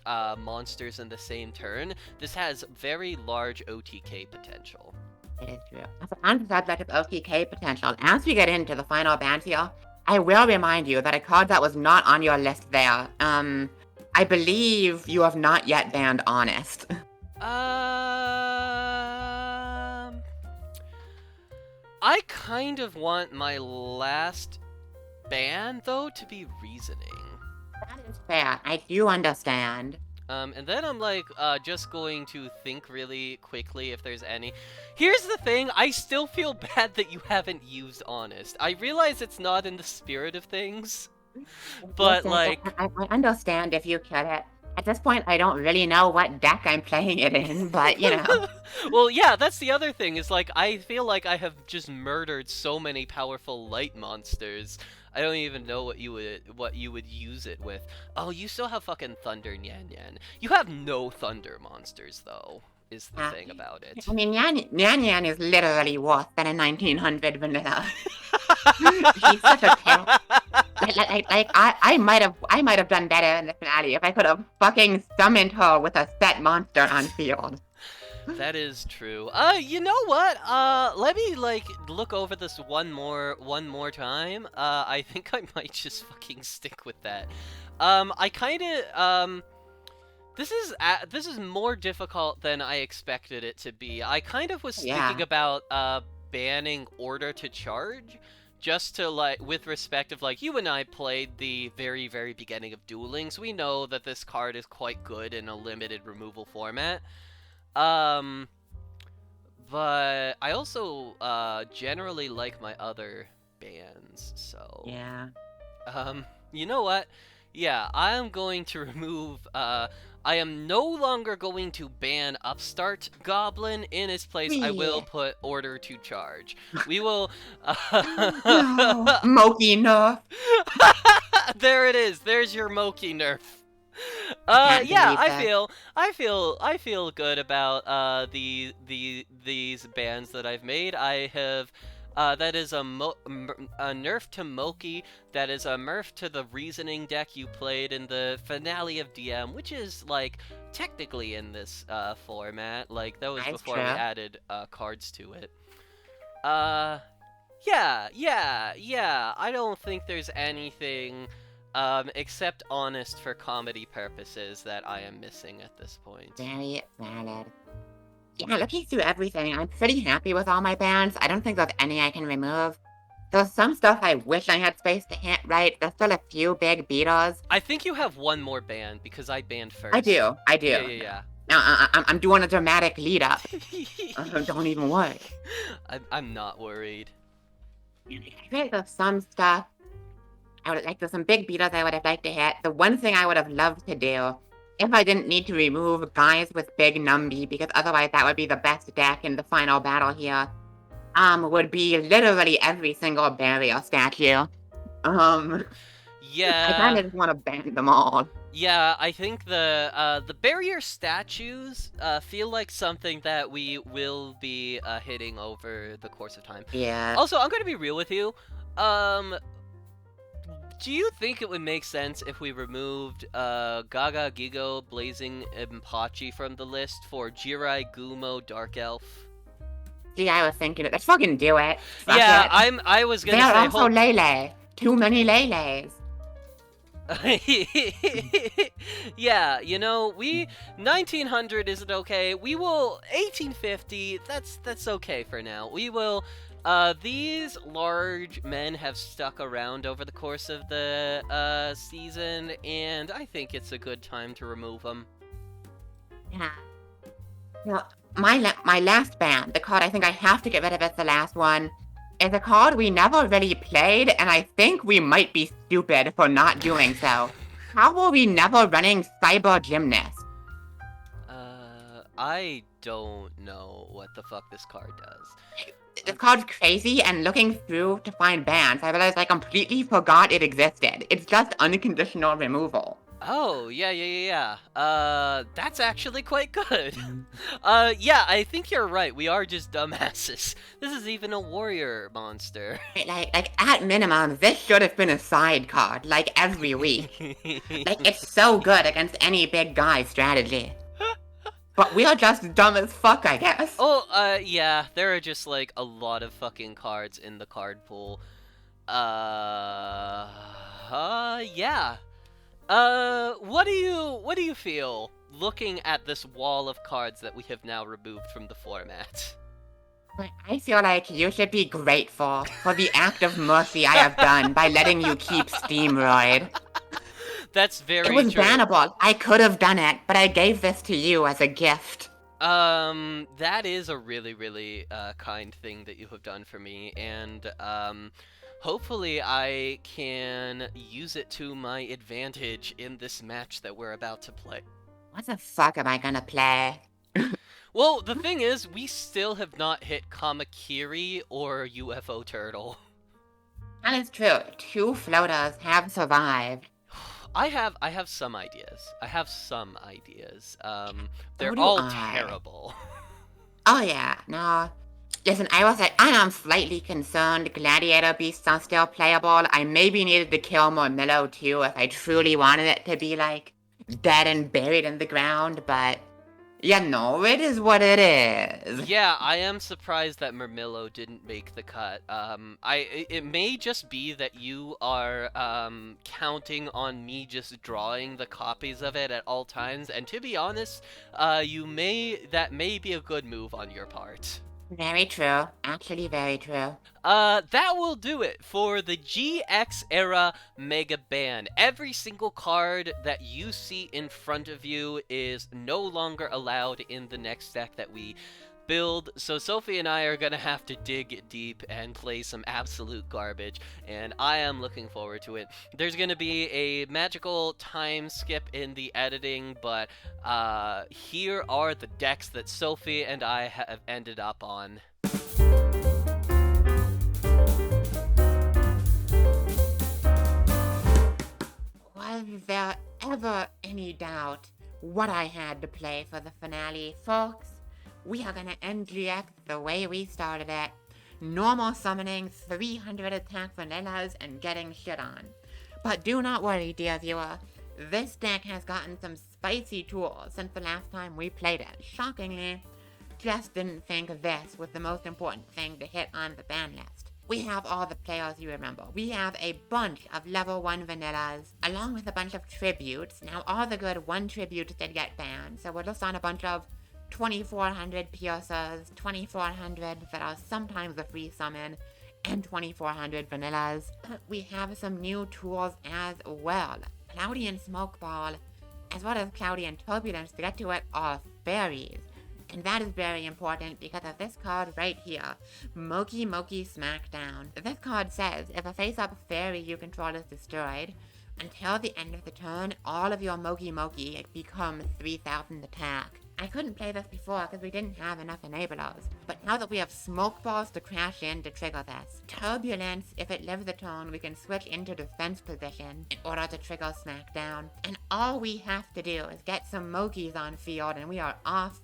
monsters in the same turn, this has very large OTK potential. It is true. On the subject of OTK potential, as we get into the final bans here, I will remind you that a card that was not on your list there, I believe you have not yet banned Honest. I kind of want my last ban, though, to be reasoning. That is fair. I do understand. And then I'm like, just going to think really quickly if there's any. Here's the thing, I still feel bad that you haven't used Honest. I realize it's not in the spirit of things, but Listen, like... I understand if you kill it. At this point, I don't really know what deck I'm playing it in, but, you know. Well, yeah, that's the other thing, is like, I feel like I have just murdered so many powerful light monsters. I don't even know what you would use it with. Oh, you still have fucking Thunder Nyan Yen. You have no Thunder monsters, though, is the thing about it. I mean, Nyan is literally worse than a 1900 vanilla. He's such a pill. I might have done better in the finale if I could have fucking summoned her with a set monster on field. That is true. You know what? Let me like look over this one more time. I think I might just fucking stick with that. I kind of this is more difficult than I expected it to be. I kind of was thinking about banning Order to Charge, just to like, with respect of like, you and I played the very beginning of Dueling, so we know that this card is quite good in a limited removal format. But I also generally like my other bans, so Yeah. You know what? Yeah, I am going to remove I am no longer going to ban Upstart Goblin. In its place, I will put Order to Charge. We will No, Moki nerf. There it is. There's your Moki nerf. Yeah, I feel good about these bans that I've made. I have that is a nerf to Moki. That is a nerf to the reasoning deck you played in the finale of DM, which is like technically in this format. Like that was That's before true. we added cards to it. Yeah. I don't think there's anything except Honest for comedy purposes that I am missing at this point. Very valid. Yeah, looking through everything, I'm pretty happy with all my bans. I don't think there's any I can remove. There's some stuff I wish I had space to hit, right? There's still a few big beaters. I think you have one more ban, because I banned first. I do. Yeah. Now, I'm doing a dramatic lead up. Don't even worry. I'm not worried. I feel like there's some stuff there's some big beaters I would have liked to hit. The one thing I would have loved to do, if I didn't need to remove guys with big Numby, because otherwise that would be the best deck in the final battle here, would be literally every single barrier statue. Yeah. I kind of just want to ban them all. Yeah, I think the barrier statues feel like something that we will be hitting over the course of time. Yeah. Also, I'm going to be real with you. Um, do you think it would make sense if we removed Gaga Gigo Blazing Impachi from the list for Jirai Gumo Dark Elf? Gee, I was thinking, let's fucking do it. Fuck Yeah, it. I was gonna They're say also Lele. Too many Leles. Yeah, you know, 1900 isn't okay. We will 1850. That's okay for now. We will these large men have stuck around over the course of the season, and I think it's a good time to remove them. Yeah. Well, my last band, the card I think I have to get rid of as the last one, is a card we never really played, and I think we might be stupid for not doing so. How were we never running Cyber Gymnast? I don't know what the fuck this card does. This card's crazy, and looking through to find bands, I realized I completely forgot it existed. It's just unconditional removal. Oh, yeah. That's actually quite good. Yeah, I think you're right. We are just dumbasses. This is even a warrior monster. Like at minimum, this should have been a side card, like every week. Like, it's so good against any big guy strategy. But we are just dumb as fuck, I guess. Oh, yeah, there are just, like, a lot of fucking cards in the card pool. Yeah. What do you feel looking at this wall of cards that we have now removed from the format? I feel like you should be grateful for the act of mercy I have done by letting you keep Steamroid. That's very true. It was true. bannable. I could have done it, but I gave this to you as a gift. That is a really, really, kind thing that you have done for me, and, hopefully I can use it to my advantage in this match that we're about to play. What the fuck am I gonna play? Well, the thing is, we still have not hit Kamakiri or UFO Turtle. That is true. 2 floaters have survived. I have some ideas. They're all terrible. Oh yeah, no. Listen, I was like, I am slightly concerned Gladiator Beasts are still playable. I maybe needed to kill Mormillo too if I truly wanted it to be, like, dead and buried in the ground, but... yeah, no, it is what it is. Yeah, I am surprised that Murmillo didn't make the cut. It may just be that you are, counting on me just drawing the copies of it at all times, and to be honest, that may be a good move on your part. Very true. Actually, very true. That will do it for the GX era Mega Ban. Every single card that you see in front of you is no longer allowed in the next deck that we build, so Sophie and I are gonna have to dig deep and play some absolute garbage, and I am looking forward to it. There's gonna be a magical time skip in the editing, but here are the decks that Sophie and I have ended up on. Was there ever any doubt what I had to play for the finale, folks? We are gonna end GX the way we started it. Normal summoning 300 attack vanillas and getting shit on. But do not worry, dear viewer. This deck has gotten some spicy tools since the last time we played it. Shockingly, just didn't think this was the most important thing to hit on the ban list. We have all the players you remember. We have a bunch of level 1 vanillas, along with a bunch of tributes. Now all the good 1 tributes did get banned, so we're just on a bunch of 2400 piercers, 2400 that are sometimes a free summon, and 2400 vanillas. We have some new tools as well. Cloudy and Smokeball, as well as Cloudy and Turbulence, to get to it, are fairies. And that is very important because of this card right here, Moki Moki Smackdown. This card says, if a face-up fairy you control is destroyed, until the end of the turn, all of your Moki Moki become 3000 attack. I couldn't play this before because we didn't have enough enablers, but now that we have smoke balls to crash in to trigger this, turbulence, if it lives the turn, we can switch into defense position in order to trigger smackdown, and all we have to do is get some Mokies on field and we are off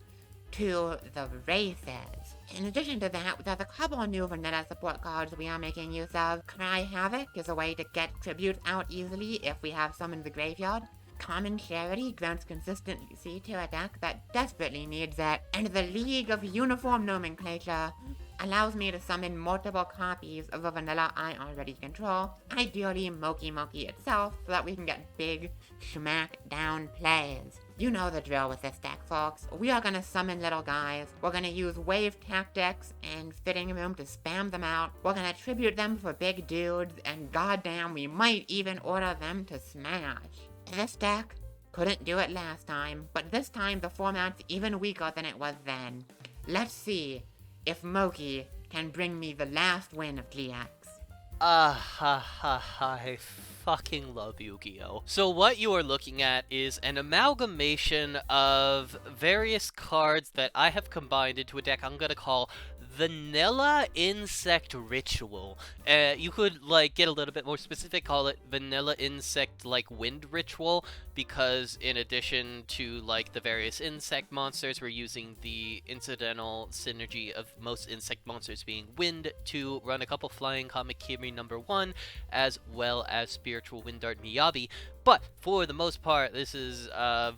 to the races. In addition to that, there's a couple new vanilla support cards we are making use of. Cry Havoc is a way to get tribute out easily if we have some in the graveyard. Common Charity grants consistency to a deck that desperately needs it. And the League of Uniform Nomenclature allows me to summon multiple copies of a vanilla I already control, ideally Moki Moki itself, so that we can get big, smack-down plays. You know the drill with this deck, folks. We are gonna summon little guys, we're gonna use wave tactics and fitting room to spam them out, we're gonna tribute them for big dudes, and goddamn, we might even order them to smash. This deck couldn't do it last time, but this time the format's even weaker than it was then. Let's see if Moki can bring me the last win of GX. I fucking love Yu-Gi-Oh! So what you are looking at is an amalgamation of various cards that I have combined into a deck I'm gonna call Vanilla Insect Ritual. You could, get a little bit more specific, call it Vanilla Insect, Wind Ritual, because in addition to, the various insect monsters, we're using the incidental synergy of most insect monsters being wind to run a couple flying Kamakiri #1, as well as Spiritual Wind Dart Miyabi. But for the most part, this is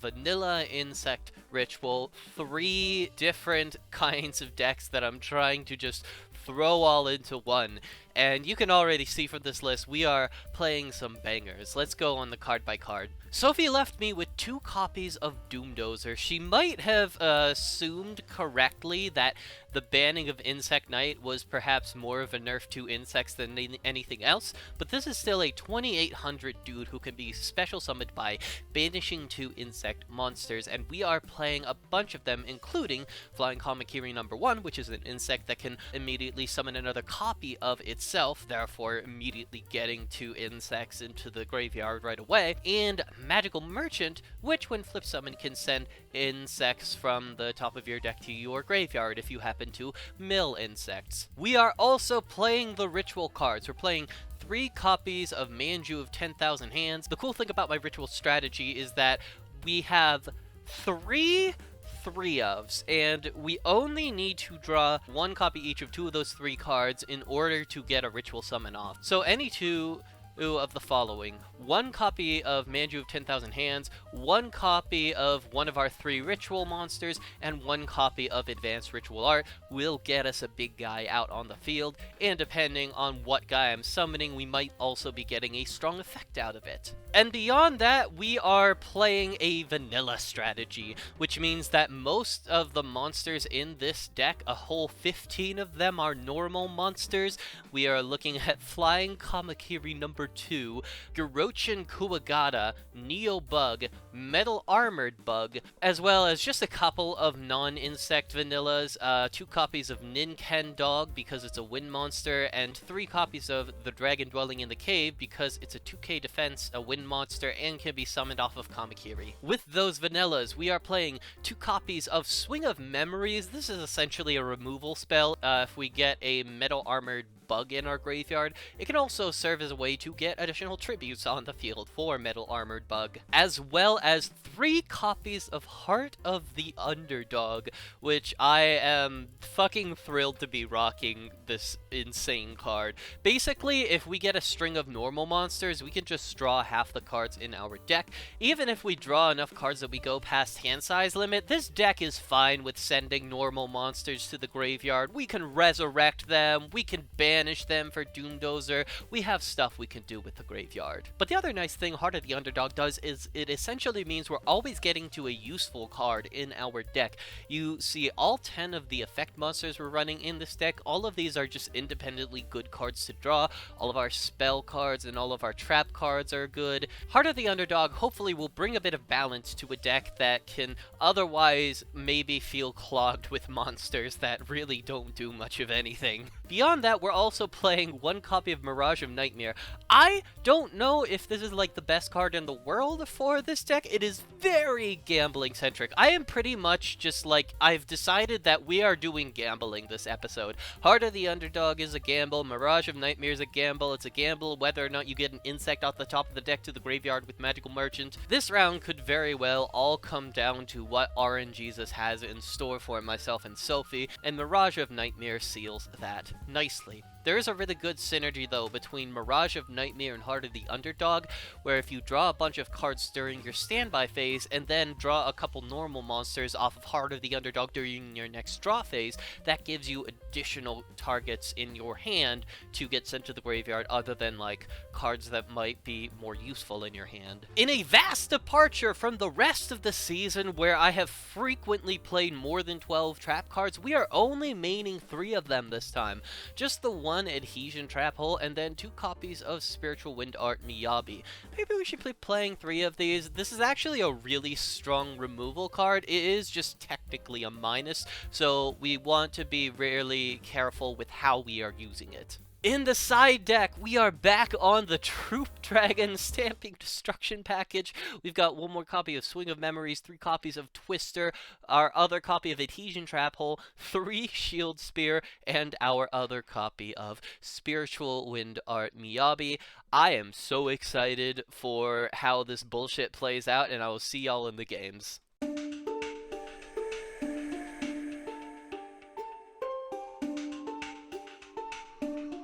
Vanilla Insect Ritual. 3 different kinds of decks that I'm trying to just throw all into one. And you can already see from this list, we are playing some bangers. Let's go on the card by card. Sophie left me with 2 copies of Doomdozer. She might have assumed correctly that the banning of Insect Knight was perhaps more of a nerf to insects than anything else, but this is still a 2800 dude who can be special summoned by banishing 2 insect monsters, and we are playing a bunch of them, including Flying Kamakiri #1, which is an insect that can immediately summon another copy of itself, therefore immediately getting 2 insects into the graveyard right away, and Magical Merchant, which when flip summoned can send insects from the top of your deck to your graveyard if you happen to mill insects. We are also playing the ritual cards. We're playing 3 copies of Manju of 10,000 Hands. The cool thing about my ritual strategy is that we have 3 3-ofs, and we only need to draw 1 copy each of 2 of those 3 cards in order to get a ritual summon off. So any 2 of the following: 1 copy of Manju of 10,000 Hands, 1 copy of one of our 3 ritual monsters, and 1 copy of Advanced Ritual Art will get us a big guy out on the field, and depending on what guy I'm summoning, we might also be getting a strong effect out of it. And beyond that, we are playing a vanilla strategy, which means that most of the monsters in this deck, a whole 15 of them, are normal monsters. We are looking at Flying Kamakiri #2, Girochin Kuwagata, Neo Bug, Metal Armored Bug, as well as just a couple of non-insect vanillas, 2 copies of Ninken Dog because it's a wind monster, and 3 copies of the Dragon Dwelling in the Cave because it's a 2k defense, a wind monster, and can be summoned off of Kamakiri. With those vanillas, we are playing 2 copies of Swing of Memories. This is essentially a removal spell. If we get a Metal Armored Bug in our graveyard, it can also serve as a way to get additional tributes on the field for Metal Armored Bug, as well as 3 copies of Heart of the Underdog, which I am fucking thrilled to be rocking this insane card. Basically, if we get a string of normal monsters, we can just draw half the cards in our deck. Even if we draw enough cards that we go past hand size limit, this deck is fine with sending normal monsters to the graveyard. We can resurrect them, we can banish them for Doomdozer, we have stuff we can do with the graveyard. But the other nice thing Heart of the Underdog does is it essentially means we're always getting to a useful card in our deck. You see all 10 of the effect monsters we're running in this deck. All of these are just independently good cards to draw. All of our spell cards and all of our trap cards are good. Heart of the Underdog hopefully will bring a bit of balance to a deck that can otherwise maybe feel clogged with monsters that really don't do much of anything. Beyond that, we're also playing one copy of Mirage of Nightmare. I don't know if this is like the best card in the world for this deck. It is very gambling centric. I am pretty much just like, I've decided that we are doing gambling this episode. Heart of the Underdog is a gamble. Mirage of Nightmare is a gamble. It's a gamble whether or not you get an insect off the top of the deck to the graveyard with Magical Merchant. This round could very well all come down to what RNGesus has in store for myself and Sophie, and Mirage of Nightmare seals that nicely. There is a really good synergy, though, between Mirage of Nightmare and Heart of the Underdog, where if you draw a bunch of cards during your standby phase, and then draw a couple normal monsters off of Heart of the Underdog during your next draw phase, that gives you additional targets in your hand to get sent to the graveyard, other than, like, cards that might be more useful in your hand. In a vast departure from the rest of the season, where I have frequently played more than 12 trap cards, we are only maining 3 of them this time. Just the one Adhesion Trap Hole, and then 2 copies of Spiritual Wind Art Miyabi. Maybe we should be playing 3 of these. This is actually a really strong removal card. It is just technically a minus, so we want to be really careful with how we are using it. In the side deck, we are back on the Troop Dragon Stamping Destruction package. We've got 1 more copy of Swing of Memories, 3 copies of Twister, our other copy of Adhesion Trap Hole, 3 Shield Spear, and our other copy of Spiritual Wind Art Miyabi. I am so excited for how this bullshit plays out, and I will see y'all in the games.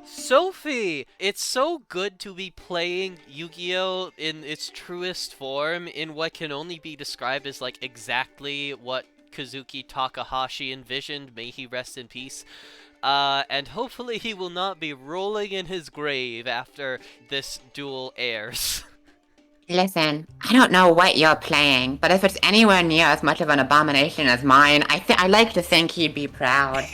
Sophie! It's so good to be playing Yu-Gi-Oh! In its truest form, in what can only be described as, like, exactly what Kazuki Takahashi envisioned, may he rest in peace. And hopefully he will not be rolling in his grave after this duel airs. Listen, I don't know what you're playing, but if it's anywhere near as much of an abomination as mine, I like to think he'd be proud.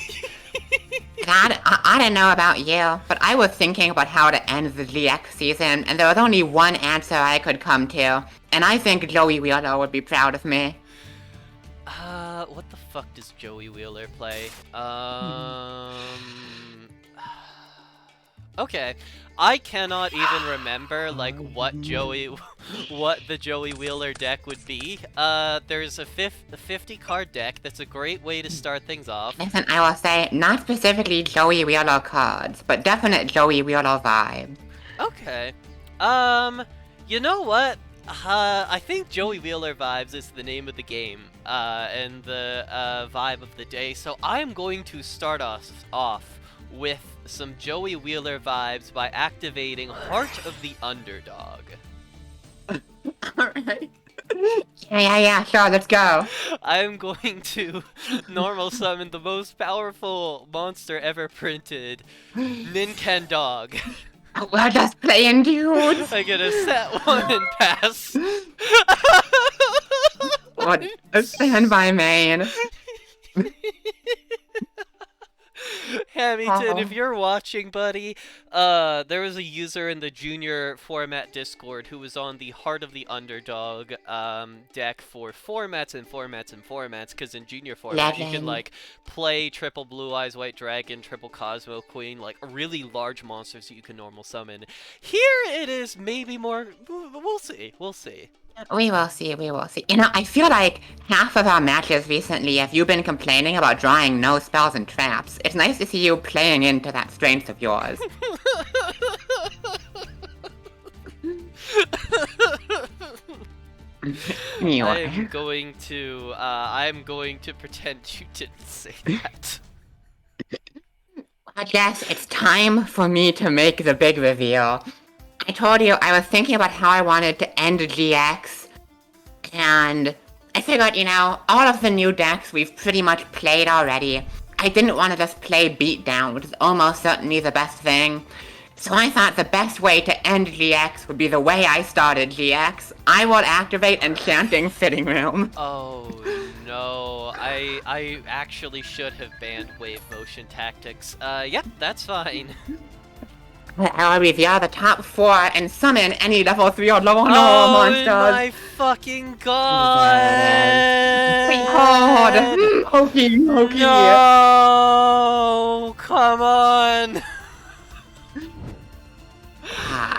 I don't know about you, but I was thinking about how to end the GX season, and there was only one answer I could come to, and I think Joey Wheeler would be proud of me. What the fuck does Joey Wheeler play? Okay, I cannot even remember, like, what the Joey Wheeler deck would be. There's a 50 card deck. That's a great way to start things off. Listen, I will say, not specifically Joey Wheeler cards, but definite Joey Wheeler vibe. Okay. You know what? I think Joey Wheeler Vibes is the name of the game, and the vibe of the day, so I'm going to start us off with some Joey Wheeler vibes by activating Heart of the Underdog. Alright. Yeah, sure, let's go. I'm going to normal summon the most powerful monster ever printed, Ninken Dog. We're just playing, dudes. I'm gonna set 1 and pass. What a standby main. Hamilton, if you're watching, buddy, there was a user in the junior format Discord who was on the Heart of the Underdog deck for formats and formats and formats, because in junior format you can, like, play triple Blue Eyes White Dragon, triple Cosmo Queen, like, really large monsters that you can normal summon. Here it is maybe more, we'll see. We will see. You know, I feel like half of our matches recently have you been complaining about drawing no spells and traps. It's nice to see you playing into that strength of yours. I'm going to pretend you didn't say that. I guess it's time for me to make the big reveal. I told you I was thinking about how I wanted to end GX, and I figured, you know, all of the new decks we've pretty much played already. I didn't want to just play Beatdown, which is almost certainly the best thing. So I thought the best way to end GX would be the way I started GX. I will activate Enchanting Fitting Room. Oh no, I actually should have banned Wave Motion Tactics. Yep, that's fine. I'll reveal the top 4 and summon any level 3 or lower monsters. Oh my fucking god! Behold! Hokey. No! Come on!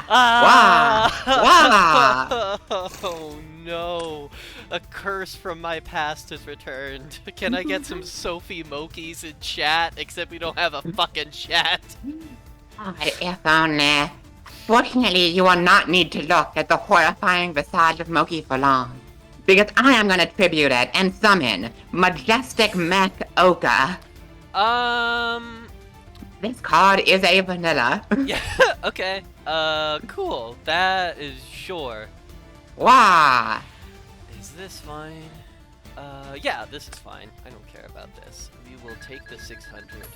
Wah! Ah! Oh no. A curse from my past has returned. Can I get some Sophie Mokies in chat? Except we don't have a fucking chat. If only. Fortunately, you will not need to look at the horrifying visage of Moki for long, because I am going to tribute it and summon Majestic Mech Oka. This card is a vanilla. Yeah, okay. Cool. That is sure. Wah! Is this fine? Yeah, this is fine. I don't care about this. We will take the 600.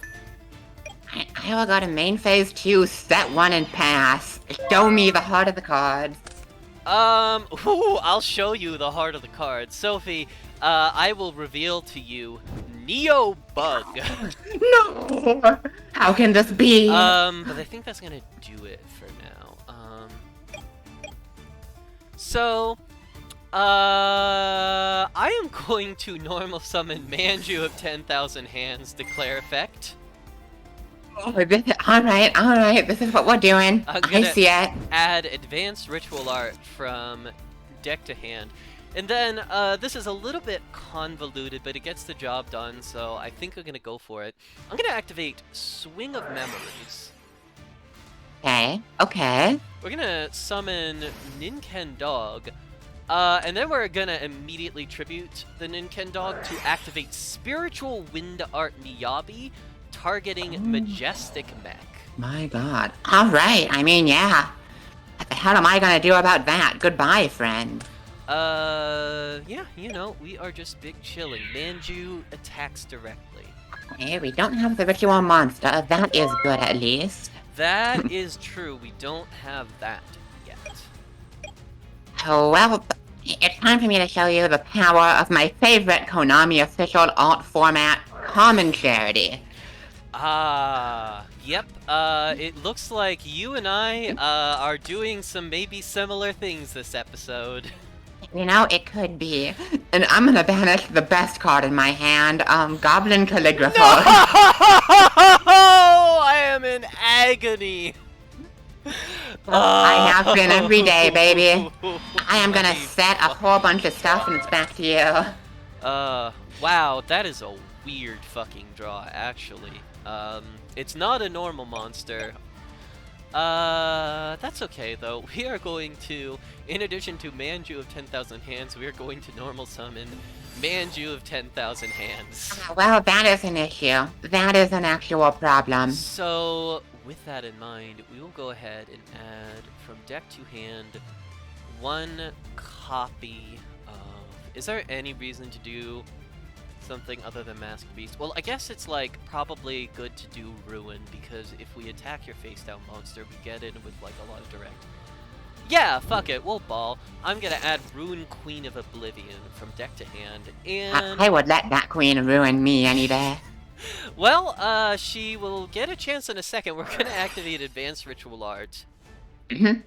I will go to main phase 2, set 1, and pass. Show me the heart of the cards. I'll show you the heart of the cards. Sophie, I will reveal to you Neo Bug. No! How can this be? But I think that's gonna do it for now. I am going to normal summon Manju of 10,000 Hands, declare effect. Alright, this is what we're doing. I see it. Add Advanced Ritual Art from deck to hand. And then, this is a little bit convoluted, but it gets the job done, so I think I'm gonna go for it. I'm gonna activate Swing of Memories. Okay. We're gonna summon Ninken Dog, and then we're gonna immediately tribute the Ninken Dog to activate Spiritual Wind Art Miyabi, targeting Majestic Mech. My god. Alright, I mean, yeah. What the hell am I gonna do about that? Goodbye, friend. Yeah, you know, we are just big chilling. Manju attacks directly. Okay, we don't have the ritual monster. That is good, at least. That is true. We don't have that yet. Oh, well, it's time for me to show you the power of my favorite Konami official alt format, Common Charity. Yep. It looks like you and I, are doing some maybe similar things this episode. You know, it could be. And I'm gonna banish the best card in my hand, Goblin Calligrapher. No! I am in agony. I have been every day, baby. I am gonna set a whole bunch of stuff and it's back to you. Wow, that is a weird fucking draw, actually. It's not a normal monster. That's okay, though. We are going to, in addition to Manju of 10,000 Hands, we are going to normal summon Manju of 10,000 Hands. Well, that is an issue. That is an actual problem. So, with that in mind, we will go ahead and add, from deck to hand, one copy of... Is there any reason to do something other than Mask Beast? Well, I guess it's like probably good to do Ruin, because if we attack your face down monster, we get in with like a lot of direct. Yeah, fuck it, we'll ball. I'm gonna add Ruin Queen of Oblivion from deck to hand, and I would let that queen ruin me any day. well, she will get a chance in a second. We're gonna activate Advanced Ritual Art. Mhm.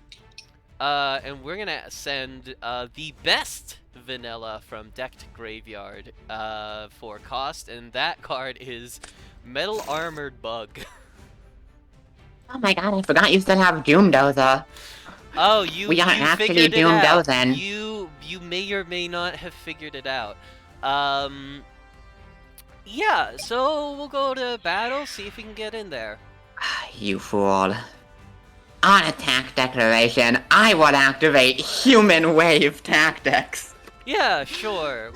And we're gonna send the best vanilla from deck to graveyard for cost, and that card is Metal Armored Bug. Oh my god, I forgot you still have Doomdozer. Oh, We aren't you actually figured it doomed out. then. You may or may not have figured it out. Yeah, so we'll go to battle, see if we can get in there. You fool. On attack declaration, I will activate Human Wave Tactics. Yeah, sure.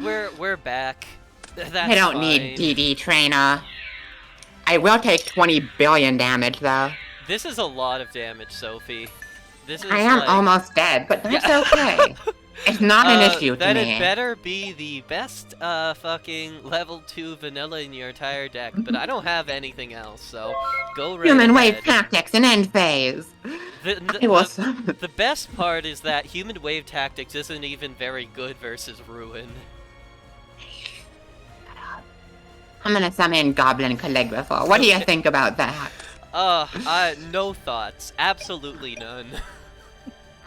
We're back. That's I don't fine. need DD Trainer. I will take 20 billion damage, though. This is a lot of damage, Sophie. This is I am like... almost dead, but that's Yeah. okay. It's not an issue to Then me. it better be the best fucking level 2 vanilla in your entire deck, but I don't have anything else, so go right Human ahead. Wave Tactics and End Phase. I will summon. The best part is that Human Wave Tactics isn't even very good versus Ruin. I'm gonna summon Goblin Calligrapher. What do you think about that? No thoughts. Absolutely none.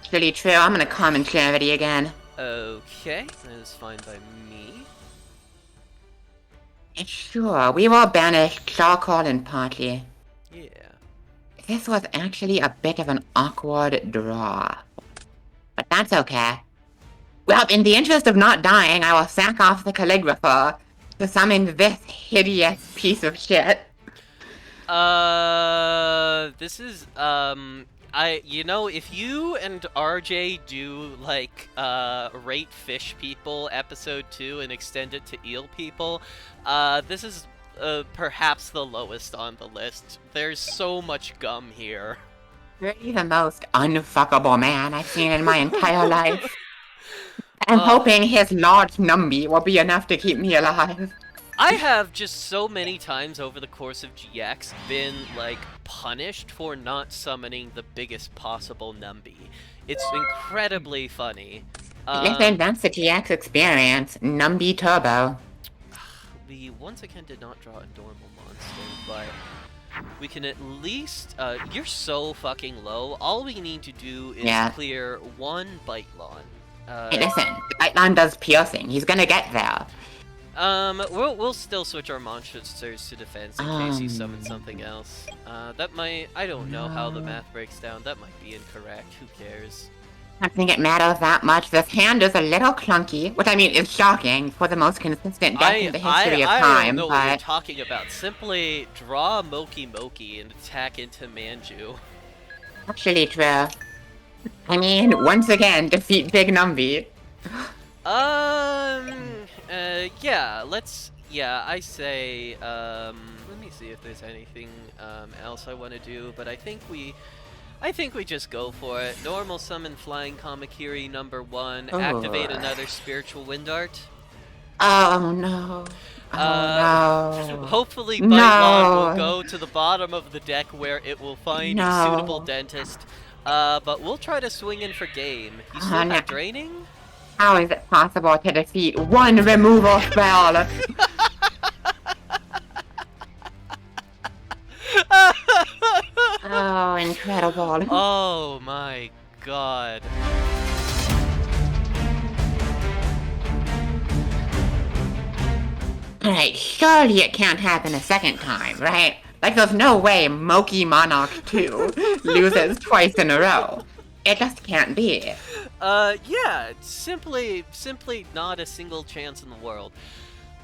It's really true. I'm gonna Common Charity again. Okay, that is fine by me. Sure, we will banish Charcoal and Party. Yeah. this was actually a bit of an awkward draw. But that's okay. Well, in the interest of not dying, I will sack off the calligrapher to summon this hideous piece of shit. This is, if you and RJ do, like, Rate Fish People episode 2 and extend it to Eel People, this is, perhaps the lowest on the list. There's so much gum here. You're the most unfuckable man I've seen in my entire life. I'm hoping his large numby will be enough to keep me alive. I have just so many times over the course of GX been, like, punished for not summoning the biggest possible numby. It's incredibly funny. Listen, that's the GX experience. Numby Turbo. We once again did not draw a normal monster, but we can at least, you're so fucking low. All we need to do is clear one Bitelon. Hey, listen, Bitelon does piercing. He's gonna get there. We'll still switch our monsters to defense in case he summons something else. That might, I don't know how the math breaks down. That might be incorrect. Who cares? I don't think it matters that much. This hand is a little clunky, which I mean is shocking for the most consistent deck in the history of time. I don't know what you're talking about. Simply draw Moki Moki and attack into Manju. Actually true. I mean, once again, defeat Big Numby. I say, let me see if there's anything, else I want to do, but I think we just go for it. Normal summon Flying Kamakiri number 1, activate another Spiritual Wind Art. Oh no. No. Hopefully Bitelon will go to the bottom of the deck where it will find a suitable dentist. But we'll try to swing in for game. You still have Draining? How is it possible to defeat one removal spell? Oh, incredible. Oh my god. Alright, surely it can't happen a second time, right? Like, there's no way Moki Monarch 2 loses twice in a row. It just can't be. Yeah, simply not a single chance in the world.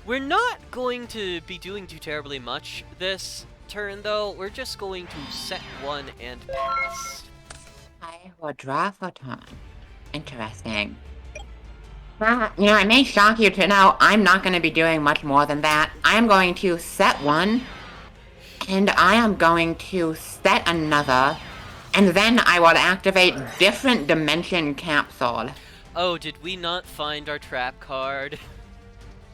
We're not going to be doing too terribly much this turn, though. We're just going to set one and pass. I will draw for turn. Interesting. It may shock you to know I'm not going to be doing much more than that. I am going to set one, and I am going to set another, and then I will activate Different Dimension Capsule. Oh, did we not find our trap card?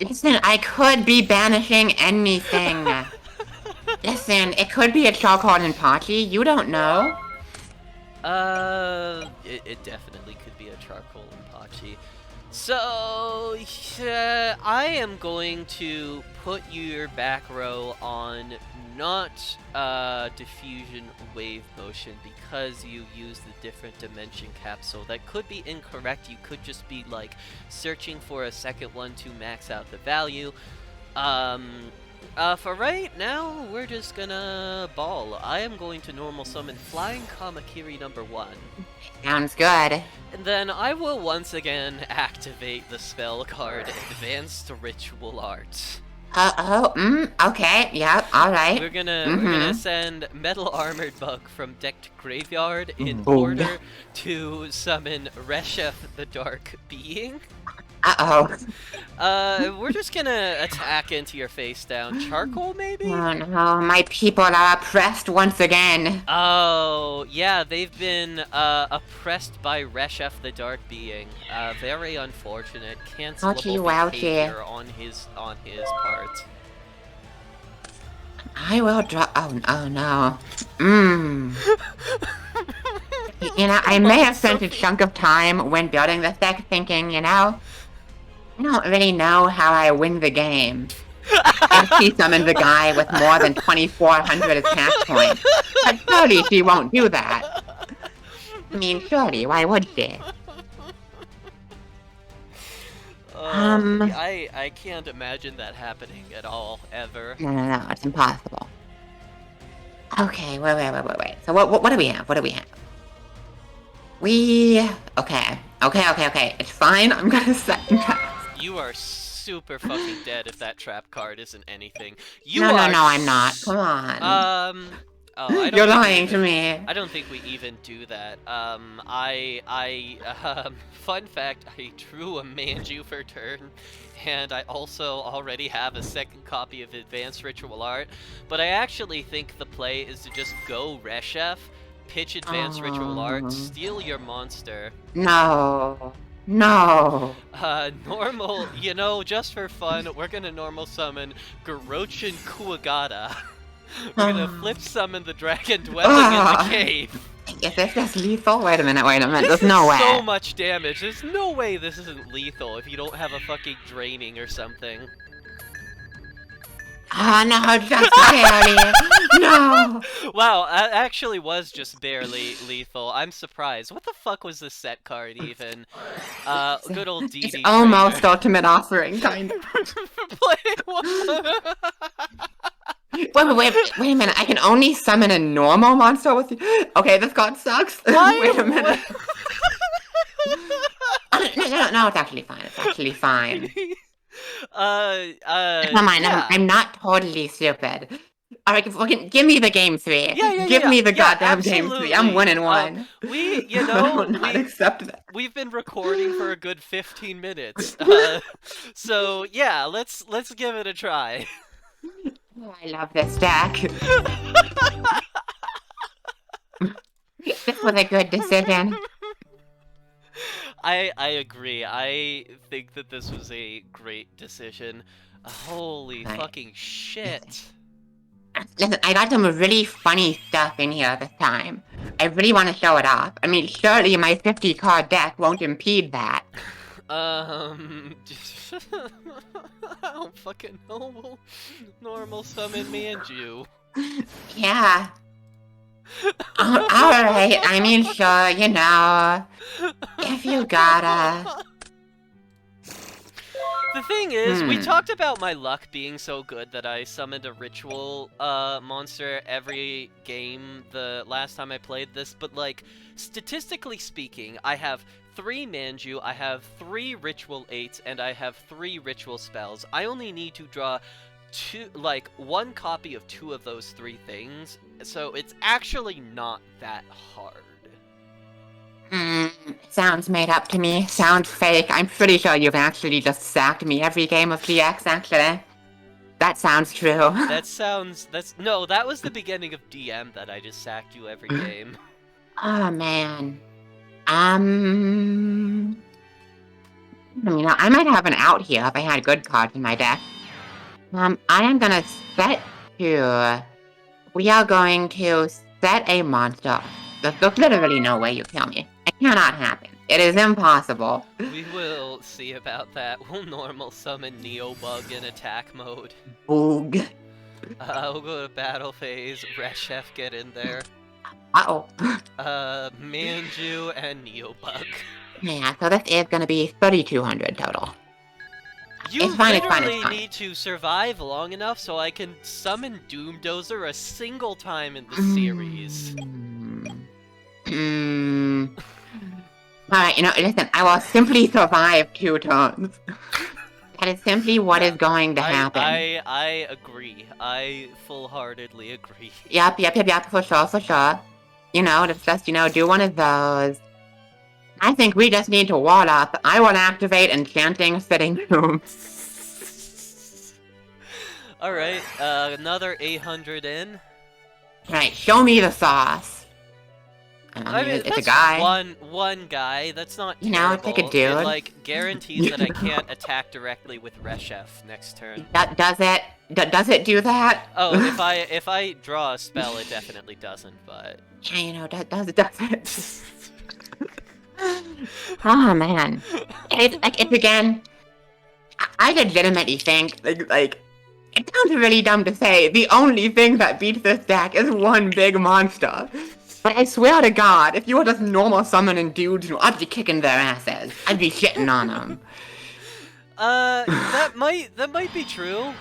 Listen, I could be banishing anything. Listen, it could be a Charcoal and Pachi, you don't know. It definitely could be a Charcoal and Pachi. So, I am going to put your back row on not diffusion wave motion because you use the different dimension capsule. That could be incorrect. You could just be like searching for a second one to max out the value. For right now, we're just gonna ball. I am going to normal summon Flying Kamakiri number 1. Sounds good. And then I will once again activate the spell card Advanced Ritual Art. Okay, yeah, alright. We're gonna send Metal Armored Bug from deck to graveyard in order to summon Reshef the Dark Being. We're just gonna attack into your face down. Charcoal, maybe? Oh no, my people are oppressed once again. Oh, yeah, they've been oppressed by Reshef the Dark Being. Very unfortunate. Cancelable behavior on his part. I will draw. Oh no. I may have spent a chunk of time when building this deck thinking, I don't really know how I win the game. If she summons a guy with more than 2,400 attack points. But surely she won't do that. I mean, surely, why would she? I can't imagine that happening at all, ever. No, it's impossible. Okay, wait. So what do we have? What do we have? Okay. It's fine. I'm gonna second guess. You are super fucking dead if that trap card isn't anything. No, You are I'm not. Come on. Oh, I don't You're think lying to me. I don't think we even do that. Fun fact, I drew a Manju for turn, and I also already have a second copy of Advanced Ritual Art, but I actually think the play is to just go Reshef, pitch Advanced Ritual Art, steal your monster. No. Normal, just for fun, we're gonna normal summon Garochin Kuwagata. We're gonna flip summon the dragon dwelling in the cave. Is this just lethal? Wait a minute. This There's no way. so much damage. There's no way this isn't lethal if you don't have a fucking draining or something. Oh no, just barely. No. Wow, that actually was just barely lethal. I'm surprised. What the fuck was this set card even? Good old DD. It's almost ultimate offering, kind of. Play one. Wait a minute. I can only summon a normal monster with you. Okay, this card sucks. Wait a minute. No, it's actually fine. Come on, yeah. I'm not totally stupid. Alright, give me the game 3. Give me the goddamn game 3. I'm winning one. I will not accept that. We've been recording for a good 15 minutes. So yeah, let's give it a try. Oh, I love this deck. This was a good decision. I agree. I think that this was a great decision. Holy fucking shit. Listen, I got some really funny stuff in here this time. I really want to show it off. I mean, surely my 50-card deck won't impede that. I don't fucking know. We'll normal summon me and you. Yeah. Alright, I mean, sure, if you gotta. The thing is, we talked about my luck being so good that I summoned a ritual monster every game the last time I played this, but like, statistically speaking, I have 3 Manju, I have 3 Ritual 8s, and I have 3 Ritual spells. I only need to draw 1 copy of 2 of those 3 things, so it's actually not that hard. Sounds made up to me. Sounds fake. I'm pretty sure you've actually just sacked me every game of GX, actually. That sounds true. No, that was the beginning of DM that I just sacked you every game. Oh, man. I might have an out here if I had good cards in my deck. I am gonna set to... We are going to set a monster. There's literally no way you kill me. It cannot happen. It is impossible. We will see about that. We'll normal summon Neobug in attack mode. Boog. We'll go to battle phase, Reshef get in there. Uh-oh. Manju and Neobug. Yeah, so this is gonna be 3,200 total. You it's fine. need to survive long enough so I can summon Doomdozer a single time in the series. Alright, listen, I will simply survive 2 turns. That is simply what is going to happen. I agree. I full-heartedly agree. Yep, for sure. Let's just, do one of those. I think we just need to wall up. I will activate Enchanting Sitting Room. Alright, another 800 in. Right, show me the sauce. I mean, it's a guy. One guy. That's not terrible. It's like a dude. It, guarantees that I can't attack directly with Reshef next turn. Does it do that? Oh, if I draw a spell, it definitely doesn't. But yeah, does it? Oh man, it's again. I legitimately think like it sounds really dumb to say. The only thing that beats this deck is one big monster. But I swear to God, if you were just normal summoning dudes, I'd be kicking their asses. I'd be shitting on them. That might be true.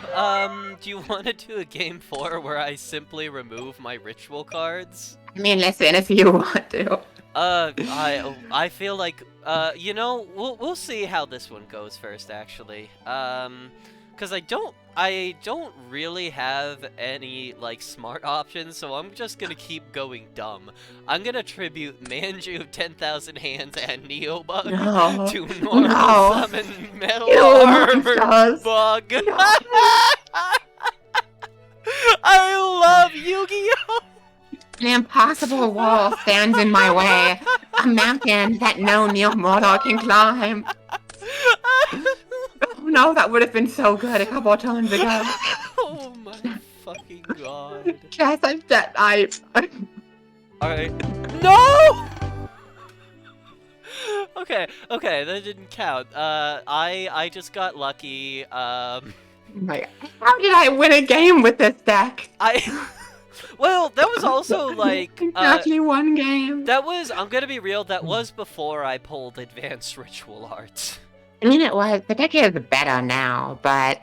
Do you want to do a game 4 where I simply remove my ritual cards? I mean, listen, if you want to. I feel like, you know, we'll see how this one goes first, actually. Because I don't really have any, like, smart options, so I'm just gonna keep going dumb. I'm gonna tribute Manju, 10,000 Hands, and Neobug to normal summon Metal Armored Bug. No. I love Yu-Gi-Oh! An impossible wall stands in my way. A mountain that no mere mortal can climb. Oh no, that would have been so good a couple of times ago. Oh my fucking god. Jess, I'm dead. Alright. No! Okay, that didn't count. I just got lucky. How did I win a game with this deck? Well, that was also like exactly one game. That was, I'm gonna be real, that was before I pulled Advanced Ritual Arts. I mean, it was. The deck is better now, but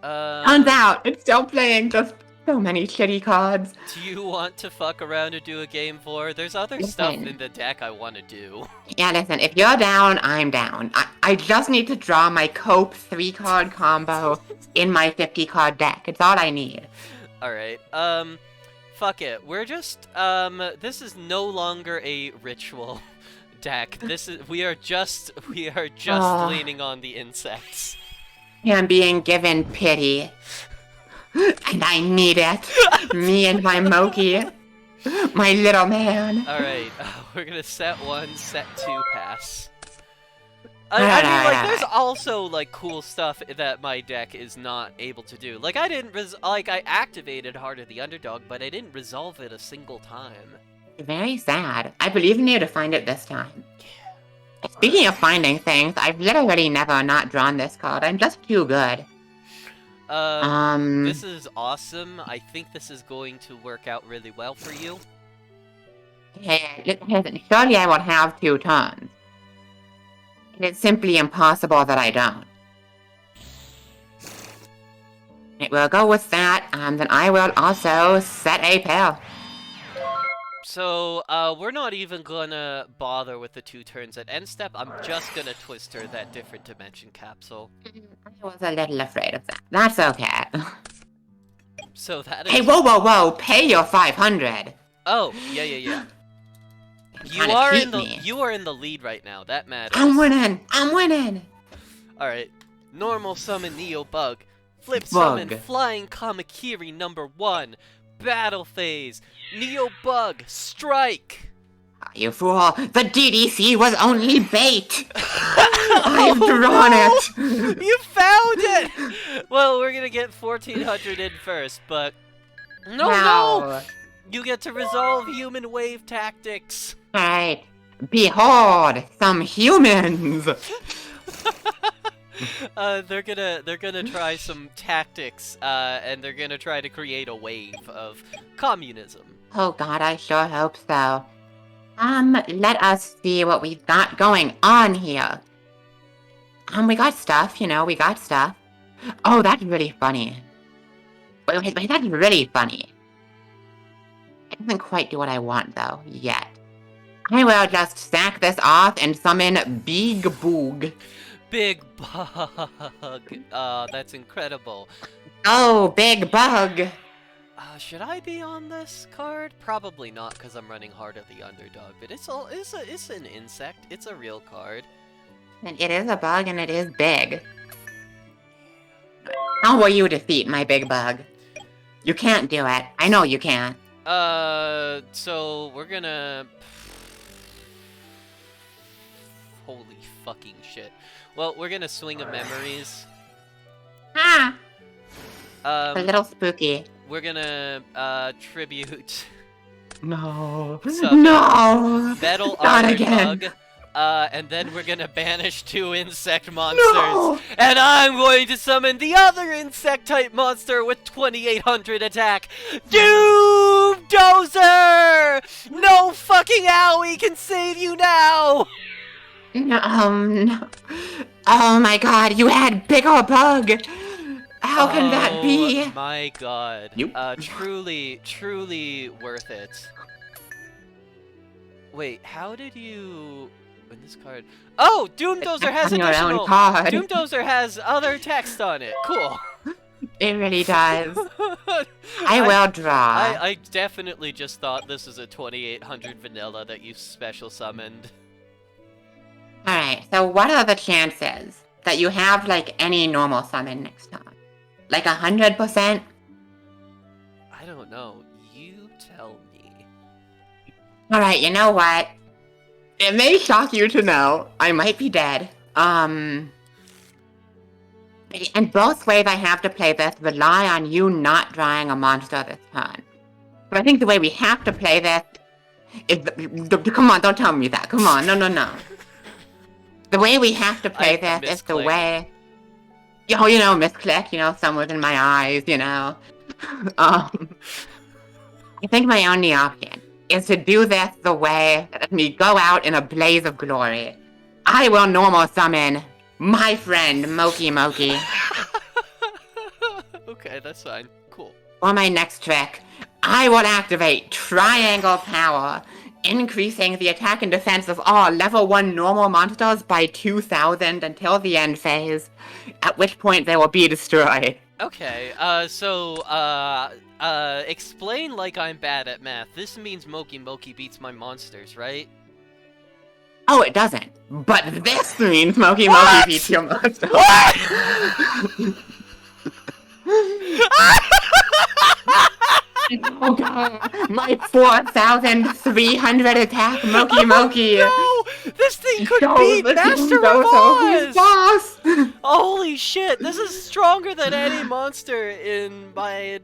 turns out it's still playing just so many shitty cards. Do you want to fuck around and do a game 4? There's other stuff in the deck I want to do. Yeah, listen, if you're down, I'm down. I just need to draw my Cope 3-card combo in my 50-card deck. It's all I need. Alright, fuck it. We're just, this is no longer a ritual deck. We are just leaning on the insects. I'm being given pity. And I need it. Me and my Moki. My little man. Alright, we're gonna set 1, set 2, pass. I mean, like, there's also, like, cool stuff that my deck is not able to do. Like, I activated Heart of the Underdog, but I didn't resolve it a single time. Very sad. I believe in you to find it this time. Speaking of finding things, I've literally never not drawn this card. I'm just too good. This is awesome. I think this is going to work out really well for you. Surely I won't have 2 turns. It's simply impossible that I don't. It will go with that, and then I will also set a pair. So, we're not even gonna bother with the 2 turns at end step. I'm just gonna Twister that different dimension capsule. I was a little afraid of that. That's okay. So that is... Hey, whoa! Pay your 500! Oh, yeah. You are in the lead right now. That matters. I'm winning! Alright. Normal summon Neobug. Flip summon Flying Kamakiri #1. Battle phase. Neobug, strike! You fool! The DDC was only bait! I've drawn it! You found it! Well, we're gonna get 1,400 in first, but... No! You get to resolve human wave tactics! Alright. Behold, some humans! They're gonna try some tactics, and they're gonna try to create a wave of communism. Oh god, I sure hope so. Let us see what we've got going on here. We got stuff, we got stuff. Oh, that's really funny. Wait, that's really funny. It doesn't quite do what I want, though, yet. I will just stack this off and summon Big Boog. Big Bug. That's incredible. Oh, Big Bug. Should I be on this card? Probably not, because I'm running Heart of the Underdog. But it's an insect. It's a real card. And it is a bug, and it is big. How will you defeat my Big Bug? You can't do it. I know you can't. So we're gonna... Holy fucking shit. Well, we're gonna Swing of Memories. Ah! A little spooky. We're gonna, tribute... No. No! Metal Not Armored again. Bug. And then we're gonna banish 2 insect monsters. No! And I'm going to summon the other insect-type monster with 2,800 attack. Doom Dozer! No fucking Owie can save you now! No. Oh my god, you had bigger bug! How can that Oh be? my god. You. Truly, truly worth it. Wait, how did you win this card? Oh, Doomdozer has On your own additional. card. Doomdozer has other text on it. Cool. It really does. I I, will draw. I definitely just thought this is a 2800 vanilla that you special summoned. Alright, so what are the chances that you have, like, any normal summon next time? Like 100%? I don't know. You tell me. Alright, you know what? It may shock you to know I might be dead. And both ways I have to play this rely on you not drawing a monster this turn. But I think the way we have to play this is... Come on, don't tell me that. Come on, no. The way we have to play this is the way... Oh, you know, misclick, you know, someone's in my eyes, you know. I think my only option is to do this the way that me go out in a blaze of glory. I will normal summon my friend Moki Moki. Okay, that's fine. Cool. For my next trick, I will activate Triangle Power, increasing the attack and defense of all level 1 normal monsters by 2,000 until the end phase, at which point they will be destroyed. Okay, explain like I'm bad at math. This means Moki Moki beats my monsters, right? Oh, it doesn't. But this means Moki Moki beats your monster. What? Oh god, my 4,300 attack Moki Moki! No! This thing could beat Master of Oz! Boss! Holy shit, this is stronger than any monster in my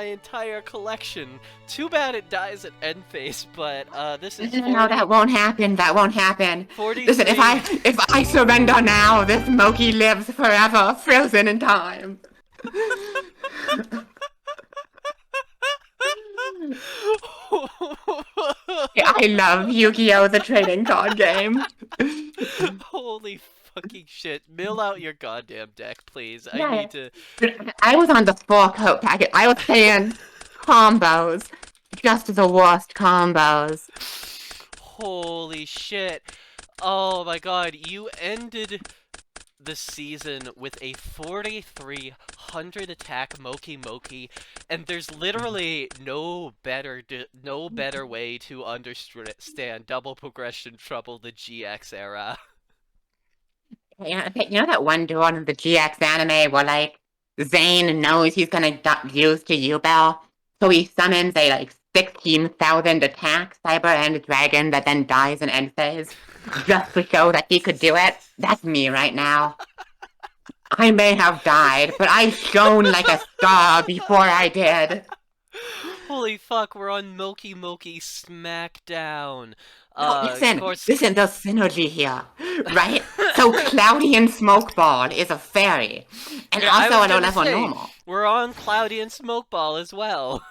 entire collection. Too bad it dies at end phase, but this is 40... No, that won't happen, that won't happen. 43... Listen, if I surrender now, this Moki lives forever, frozen in time. I love Yu-Gi-Oh! The trading card game. Holy fucking shit. Mill out your goddamn deck, please. Yeah. I need to... I was on the 4-coat packet. I was playing combos. Just the worst combos. Holy shit. Oh my god, you ended the season with a 4,300 attack Moki Moki, and there's literally no better way to understand double progression trouble the GX era. Yeah, you know that one duel in the GX anime where, like, Zane knows he's gonna use to Yubel, so he summons a, like, 16,000 attack Cyber End Dragon that then dies in end phase, just to show that he could do it? That's me right now. I may have died, but I shone like a star before I did. Holy fuck, we're on Moki Moki Smackdown. Listen, there's synergy here, right? So Cloudy and Smokeball is a fairy, and also a low-level normal. We're on Cloudy and Smokeball as well.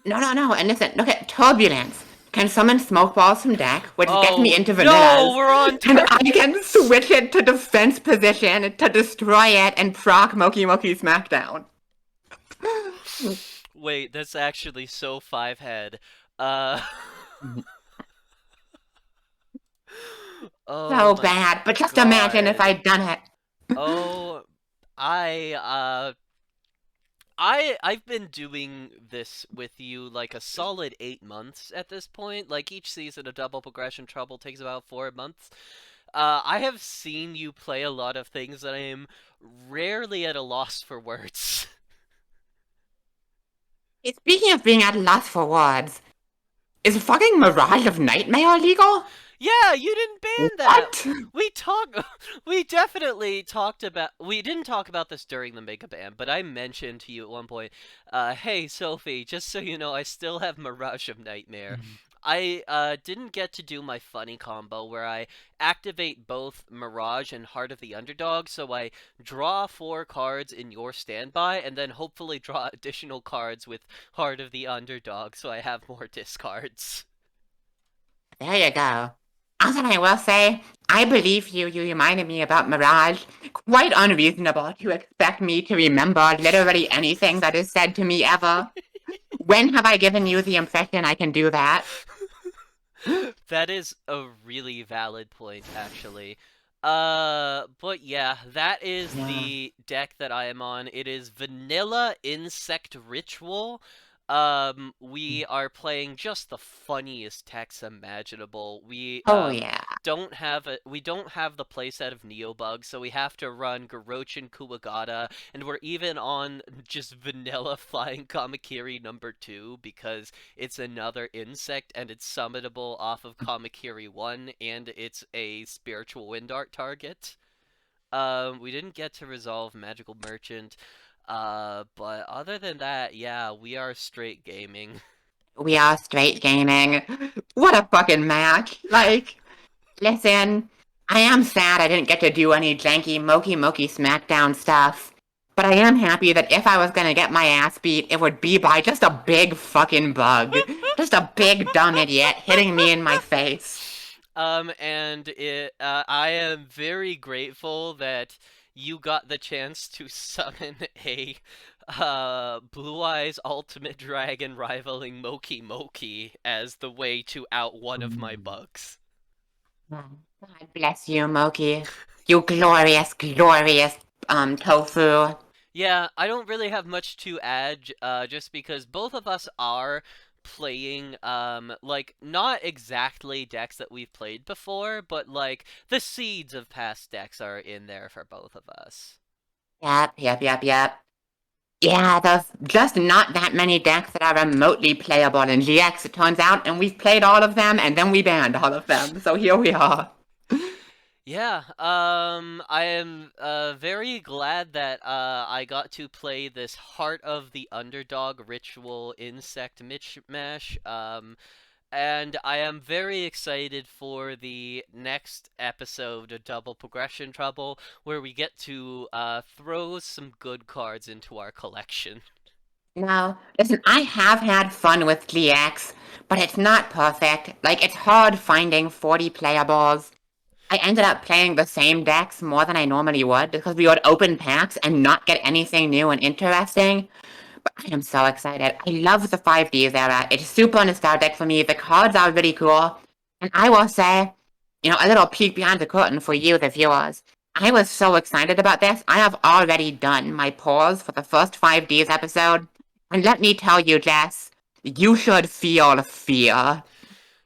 No, and listen, look at Turbulence. Can summon Smokeballs from deck, which gets me into vanillas. No, we're on and I can switch it to defense position to destroy it and proc Moki Moki Smackdown. Wait, that's actually so 5-head. Oh so bad, but just imagine if I'd done it. Oh, I've been doing this with you like a solid 8 months at this point. Like each season of Double Progression Trouble takes about 4 months. I have seen you play a lot of things that I am rarely at a loss for words. Speaking of being at a loss for words, is fucking Mirage of Nightmare illegal? Yeah, you didn't ban that. We definitely talked about. We didn't talk about this during the Mega Ban, but I mentioned to you at one point, hey Sophie, just so you know, I still have Mirage of Nightmare. I didn't get to do my funny combo where I activate both Mirage and Heart of the Underdog, so I draw 4 cards in your standby, and then hopefully draw additional cards with Heart of the Underdog, so I have more discards. There you go. Also, I will say, I believe you. You reminded me about Mirage. Quite unreasonable to expect me to remember literally anything that is said to me ever. When have I given you the impression I can do that? That is a really valid point, actually. But yeah, that is Yeah. the deck that I am on. It is Vanilla Insect Ritual. We are playing just the funniest decks imaginable. Oh, yeah. We don't have the playset of Neobug, so we have to run Garochin Kuwagata, and we're even on just vanilla Flying Kamakiri number 2 because it's another insect and it's summonable off of Kamakiri 1 and it's a spiritual wind art target. We didn't get to resolve Magical Merchant. But other than that, yeah, we are straight gaming. We are straight gaming. What a fucking match. Like, listen, I am sad I didn't get to do any janky Moki Moki SmackDown stuff. But I am happy that if I was gonna get my ass beat, it would be by just a big fucking bug. Just a big dumb idiot hitting me in my face. I am very grateful that you got the chance to summon a Blue Eyes Ultimate Dragon rivaling Moki Moki as the way to out one of my bugs. God bless you, Moki. You glorious, glorious, tofu. Yeah, I don't really have much to add, just because both of us are playing, like, not exactly decks that we've played before, but, like, the seeds of past decks are in there for both of us. Yep. Yeah, there's just not that many decks that are remotely playable in GX, it turns out, and we've played all of them, and then we banned all of them, so here we are. Yeah, I am very glad that I got to play this Heart of the Underdog Ritual Insect Mishmash. And I am very excited for the next episode of Double Progression Trouble, where we get to throw some good cards into our collection. Now, listen, I have had fun with GX, but it's not perfect. Like, it's hard finding 40 playables. I ended up playing the same decks more than I normally would because we would open packs and not get anything new and interesting. But I am so excited. I love the 5Ds era. It's super nostalgic for me. The cards are really cool. And I will say, a little peek behind the curtain for you, the viewers. I was so excited about this. I have already done my pause for the first 5Ds episode. And let me tell you, Jess, you should feel fear.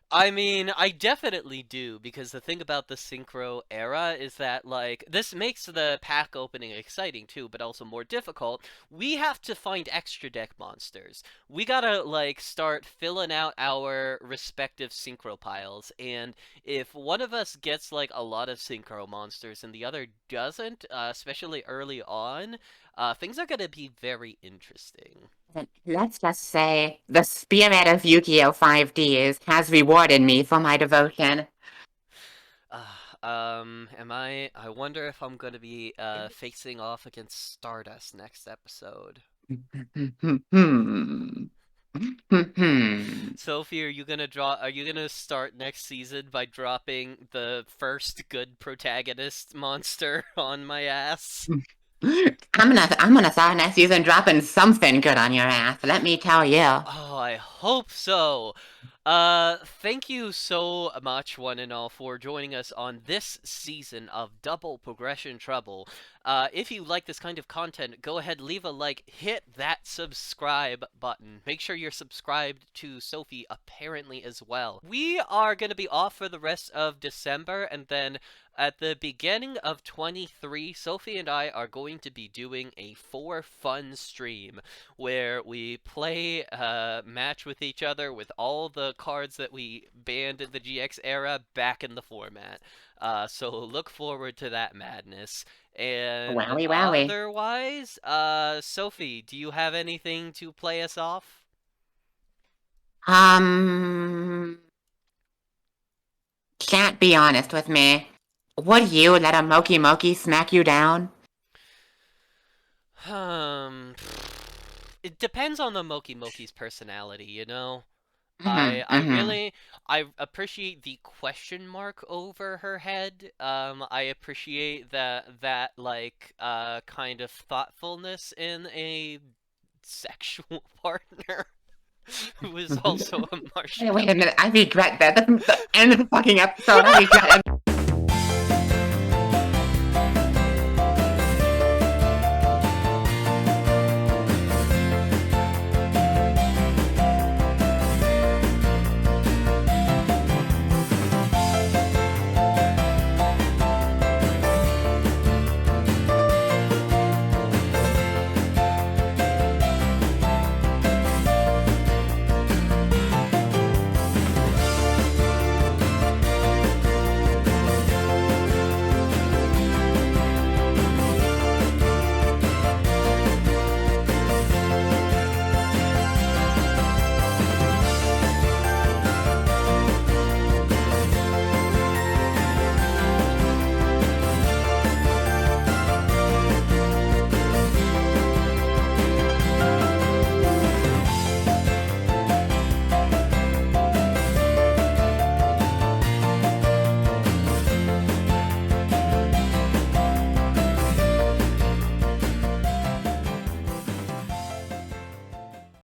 I mean, I definitely do, because the thing about the Synchro era is that, like, this makes the pack opening exciting too, but also more difficult. We have to find extra deck monsters. We gotta, like, start filling out our respective Synchro piles, and if one of us gets, like, a lot of Synchro monsters and the other doesn't, especially early on, things are gonna be very interesting. Let's just say the spirit of Yu-Gi-Oh! 5Ds has rewarded me for my devotion. I wonder if I'm gonna be facing off against Stardust next episode. Sophie, are you gonna start next season by dropping the first good protagonist monster on my ass? I'm gonna start next season dropping something good on your ass, let me tell you. Oh, I hope so. Thank you so much, one and all, for joining us on this season of Double Progression Trouble. If you like this kind of content, go ahead, leave a like, hit that subscribe button. Make sure you're subscribed to Sophie, apparently, as well. We are going to be off for the rest of December, and then at the beginning of 23, Sophie and I are going to be doing a for fun stream where we play match with each other with all the cards that we banned in the GX era back in the format. So look forward to that madness. And Wowie wowie. otherwise, Sophie, do you have anything to play us off? Um, can't be honest with me. Would you let a Moki Moki smack you down? Um, it depends on the Moki Moki's personality, you know? Mm-hmm, I mm-hmm. really I appreciate the question mark over her head. I appreciate that like kind of thoughtfulness in a sexual partner who is also a Wait a marshmallow. minute, I regret that. That's the end of the fucking episode. I regret